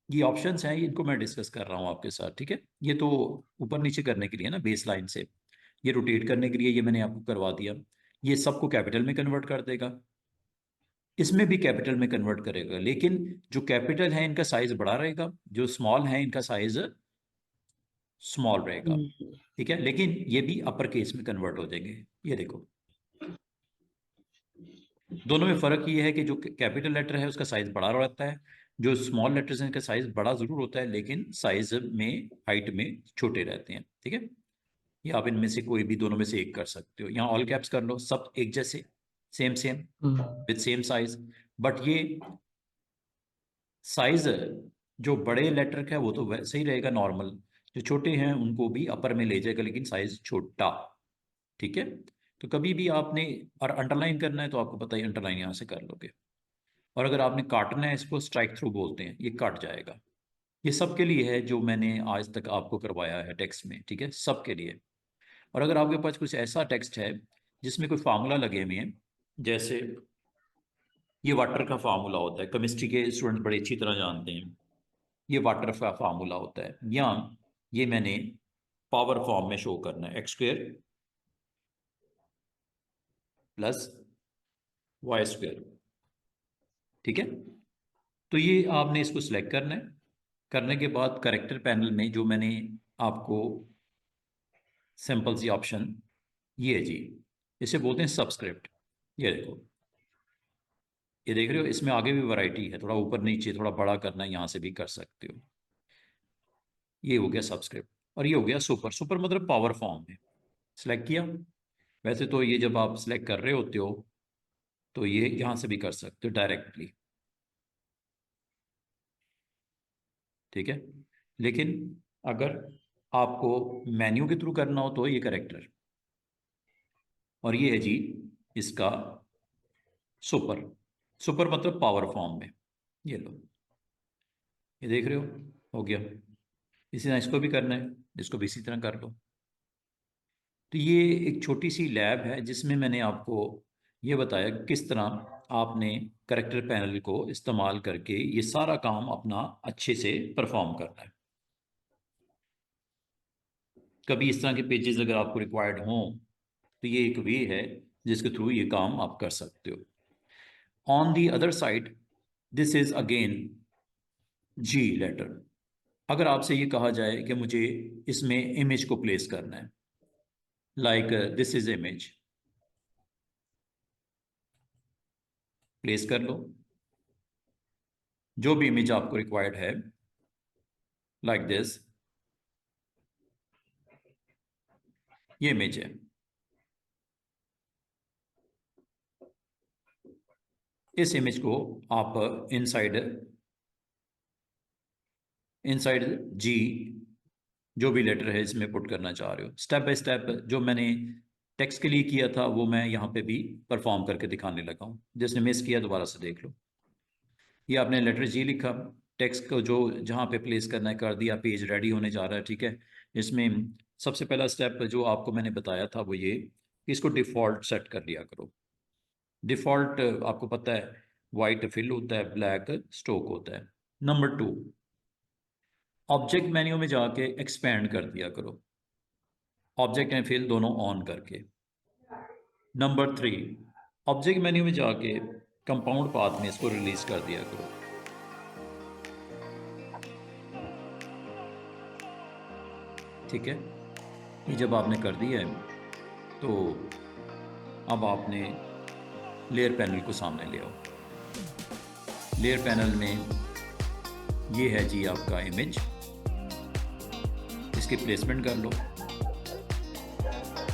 ये ऑप्शंस हैं, इनको मैं डिस्कस कर रहा हूँ आपके साथ, ठीक है। ये तो ऊपर नीचे करने के लिए ना, बेस लाइन से, ये रोटेट करने के लिए ये मैंने आपको करवा दिया। ये सबको कैपिटल में कन्वर्ट कर देगा, इसमें भी कैपिटल में कन्वर्ट करेगा, लेकिन जो कैपिटल है इनका साइज बड़ा रहेगा, जो स्मॉल है इनका साइज स्मॉल रहेगा, ठीक है। लेकिन ये भी अपर केस में कन्वर्ट हो जाएंगे, ये देखो। दोनों में फ़र्क ये है कि जो कैपिटल लेटर है उसका साइज बड़ा रहता है, जो स्मॉल लेटर्स हैं इनका साइज बड़ा ज़रूर होता है, लेकिन साइज में, हाइट में छोटे रहते हैं, ठीक है। या आप इनमें से कोई भी दोनों में से एक कर सकते हो। यहाँ ऑल कैप्स कर लो, सब एक जैसे, same same with same size. But ये साइज जो बड़े लेटर का है वो तो वैसे ही रहेगा नॉर्मल, जो छोटे हैं उनको भी अपर में ले जाएगा, लेकिन साइज छोटा, ठीक है। तो कभी भी आपने, और अंडरलाइन करना है तो आपको पता ही, अंडरलाइन यहाँ से कर लोगे। और अगर आपने काटना है, इसको स्ट्राइक थ्रू बोलते हैं, ये कट जाएगा। ये सबके लिए है जो मैंने आज तक आपको करवाया है टेक्स्ट में, ठीक है, सबके लिए। और अगर आपके पास कुछ ऐसा टेक्स्ट है जिसमें कोई फार्मूला लगे हुए हैं, जैसे ये वाटर का फार्मूला होता है, केमिस्ट्री के स्टूडेंट बड़ी अच्छी तरह जानते हैं, ये वाटर का फार्मूला होता है, या ये मैंने पावर फॉर्म में शो करना है, X square plus Y square, ठीक है। तो ये आपने इसको सिलेक्ट करना है, करने के बाद करेक्टर पैनल में जो मैंने आपको सिंपल सी ऑप्शन, ये है जी, इसे बोलते हैं सबस्क्रिप्ट। ये देखो, ये देख रहे हो, इसमें आगे भी वैरायटी है, थोड़ा ऊपर नीचे थोड़ा बड़ा करना है, यहाँ से भी कर सकते हो। ये हो गया सबस्क्रिप्ट। और ये हो गया सुपर, सुपर मतलब पावर फॉर्म में सिलेक्ट किया। वैसे तो ये जब आप सिलेक्ट कर रहे होते हो तो ये यहाँ से भी कर सकते हो डायरेक्टली, ठीक है। लेकिन अगर आपको मेन्यू के थ्रू करना हो तो ये करेक्टर, और ये है जी इसका सुपर, सुपर मतलब पावर फॉर्म में। ये लो, ये देख रहे हो गया। इसी तरह इसको भी करना है, इसको भी इसी तरह कर लो। तो ये एक छोटी सी लैब है जिसमें मैंने आपको ये बताया किस तरह आपने करेक्टर पैनल को इस्तेमाल करके ये सारा काम अपना अच्छे से परफॉर्म करना है। कभी इस तरह के पेजेस अगर आपको रिक्वायर्ड हों तो ये एक वे है जिसके थ्रू ये काम आप कर सकते हो। On the other side, this is again G letter, अगर आपसे ये कहा जाए कि मुझे इसमें इमेज को प्लेस करना है, like this is image, place कर लो जो भी इमेज आपको रिक्वायर्ड है, लाइक दिस, ये इमेज है। इस इमेज को आप इनसाइड इनसाइड जी जो भी लेटर है इसमें पुट करना चाह रहे हो, स्टेप बाय स्टेप जो मैंने टेक्स्ट के लिए किया था वो मैं यहाँ पे भी परफॉर्म करके दिखाने लगा हूँ। जिसने मिस किया दोबारा से देख लो। ये आपने लेटर जी लिखा, टेक्स्ट को जो जहाँ पे प्लेस करना है कर दिया, पेज रेडी होने जा रहा है, ठीक है। इसमें सबसे पहला स्टेप जो आपको मैंने बताया था वो ये कि इसको डिफ़ॉल्ट सेट कर लिया करो। डिफ़ॉल्ट आपको पता है वाइट फिल होता है, ब्लैक स्ट्रोक होता है। नंबर 2, ऑब्जेक्ट मेन्यू में जाके एक्सपेंड कर दिया करो, ऑब्जेक्ट एंड फिल दोनों ऑन करके। नंबर 3, ऑब्जेक्ट मेन्यू में जाके कंपाउंड पाथ में इसको रिलीज कर दिया करो। ठीक है, ये जब आपने कर दिया है तो अब आपने लेयर पैनल को सामने ले आओ। लेयर पैनल में ये है जी आपका इमेज, इसकी प्लेसमेंट कर लो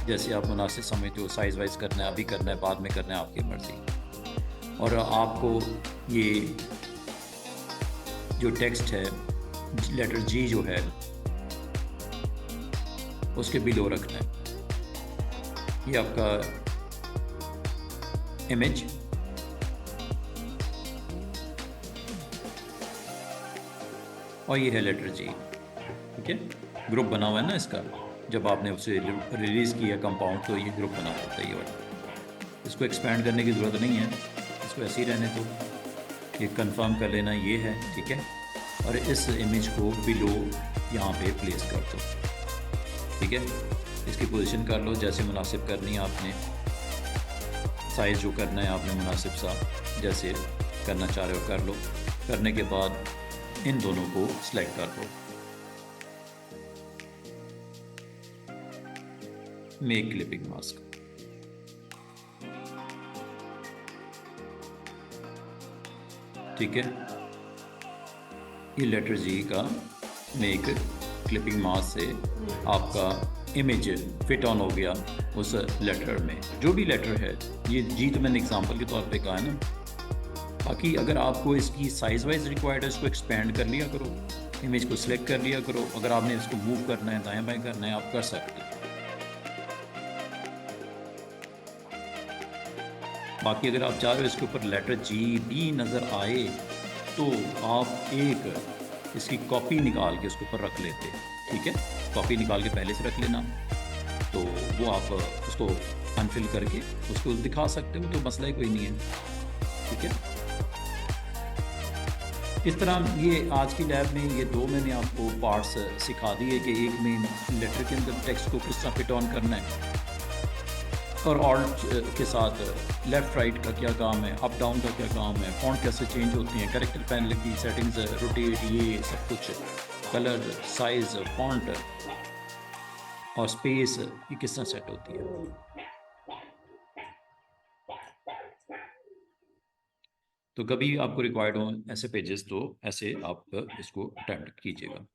जैसे आप मुनासिब समझते हो। साइज़ वाइज करना है, अभी करना है, बाद में करना है, आपकी मर्ज़ी। और आपको ये जो टेक्स्ट है लेटर जी जो है उसके बिलो रखना है। ये आपका इमेज, और ये है लेटर जी। ठीक है, ग्रुप बना हुआ है ना इसका, जब आपने उसे रिलीज़ किया कंपाउंड तो ये ग्रुप बना होता है ये वाला। इसको एक्सपेंड करने की ज़रूरत नहीं है, इसको ऐसे ही रहने दो। ये कंफर्म कर लेना ये है, ठीक है। और इस इमेज को बिलो यहाँ पे प्लेस कर दो। ठीक है, इसकी पोजीशन कर लो जैसे मुनासिब करनी है आपने, साइज़ जो करना है आपने मुनासिब सा जैसे करना चाह रहे हो कर लो। करने के बाद इन दोनों को सिलेक्ट कर लो, मेक क्लिपिंग मास्क। ठीक है, ये लेटर जी का मेक क्लिपिंग मास्क से आपका इमेज फिट ऑन हो गया उस लेटर में। जो भी लेटर है, ये जी तो मैंने एग्जांपल के तौर पे कहा है ना, बाकी अगर आपको इसकी साइज़ वाइज रिक्वायर्ड है इसको एक्सपेंड कर लिया करो, इमेज को सिलेक्ट कर लिया करो। अगर आपने इसको मूव करना है, दाएं बाएं करना है, आप कर सकते हैं। बाकी अगर आप चाह रहे हो इसके ऊपर लेटर जी भी नज़र आए तो आप एक इसकी कॉपी निकाल के उसके ऊपर रख लेते। ठीक है, कॉपी निकाल के पहले से रख लेना, तो वो आप उसको अनफिल करके उसको दिखा सकते हो, तो मसला ही कोई नहीं है। ठीक है, इस तरह ये आज की लैब में ये दो मैंने आपको पार्ट्स सिखा दिए कि एक में लेटर के अंदर टेक्स्ट को किस तरह फिट ऑन करना है, और ऑल्ट के साथ लेफ़्ट राइट का क्या काम है, अप डाउन का क्या काम है, फॉन्ट कैसे चेंज होती हैं, कैरेक्टर पैनल की सेटिंग्स, रोटेट, ये सब कुछ, कलर, साइज़, फॉन्ट और स्पेस ये किस तरह सेट होती है। तो कभी आपको रिक्वायर्ड हो ऐसे पेजेस तो ऐसे आप इसको अटेम्प्ट कीजिएगा।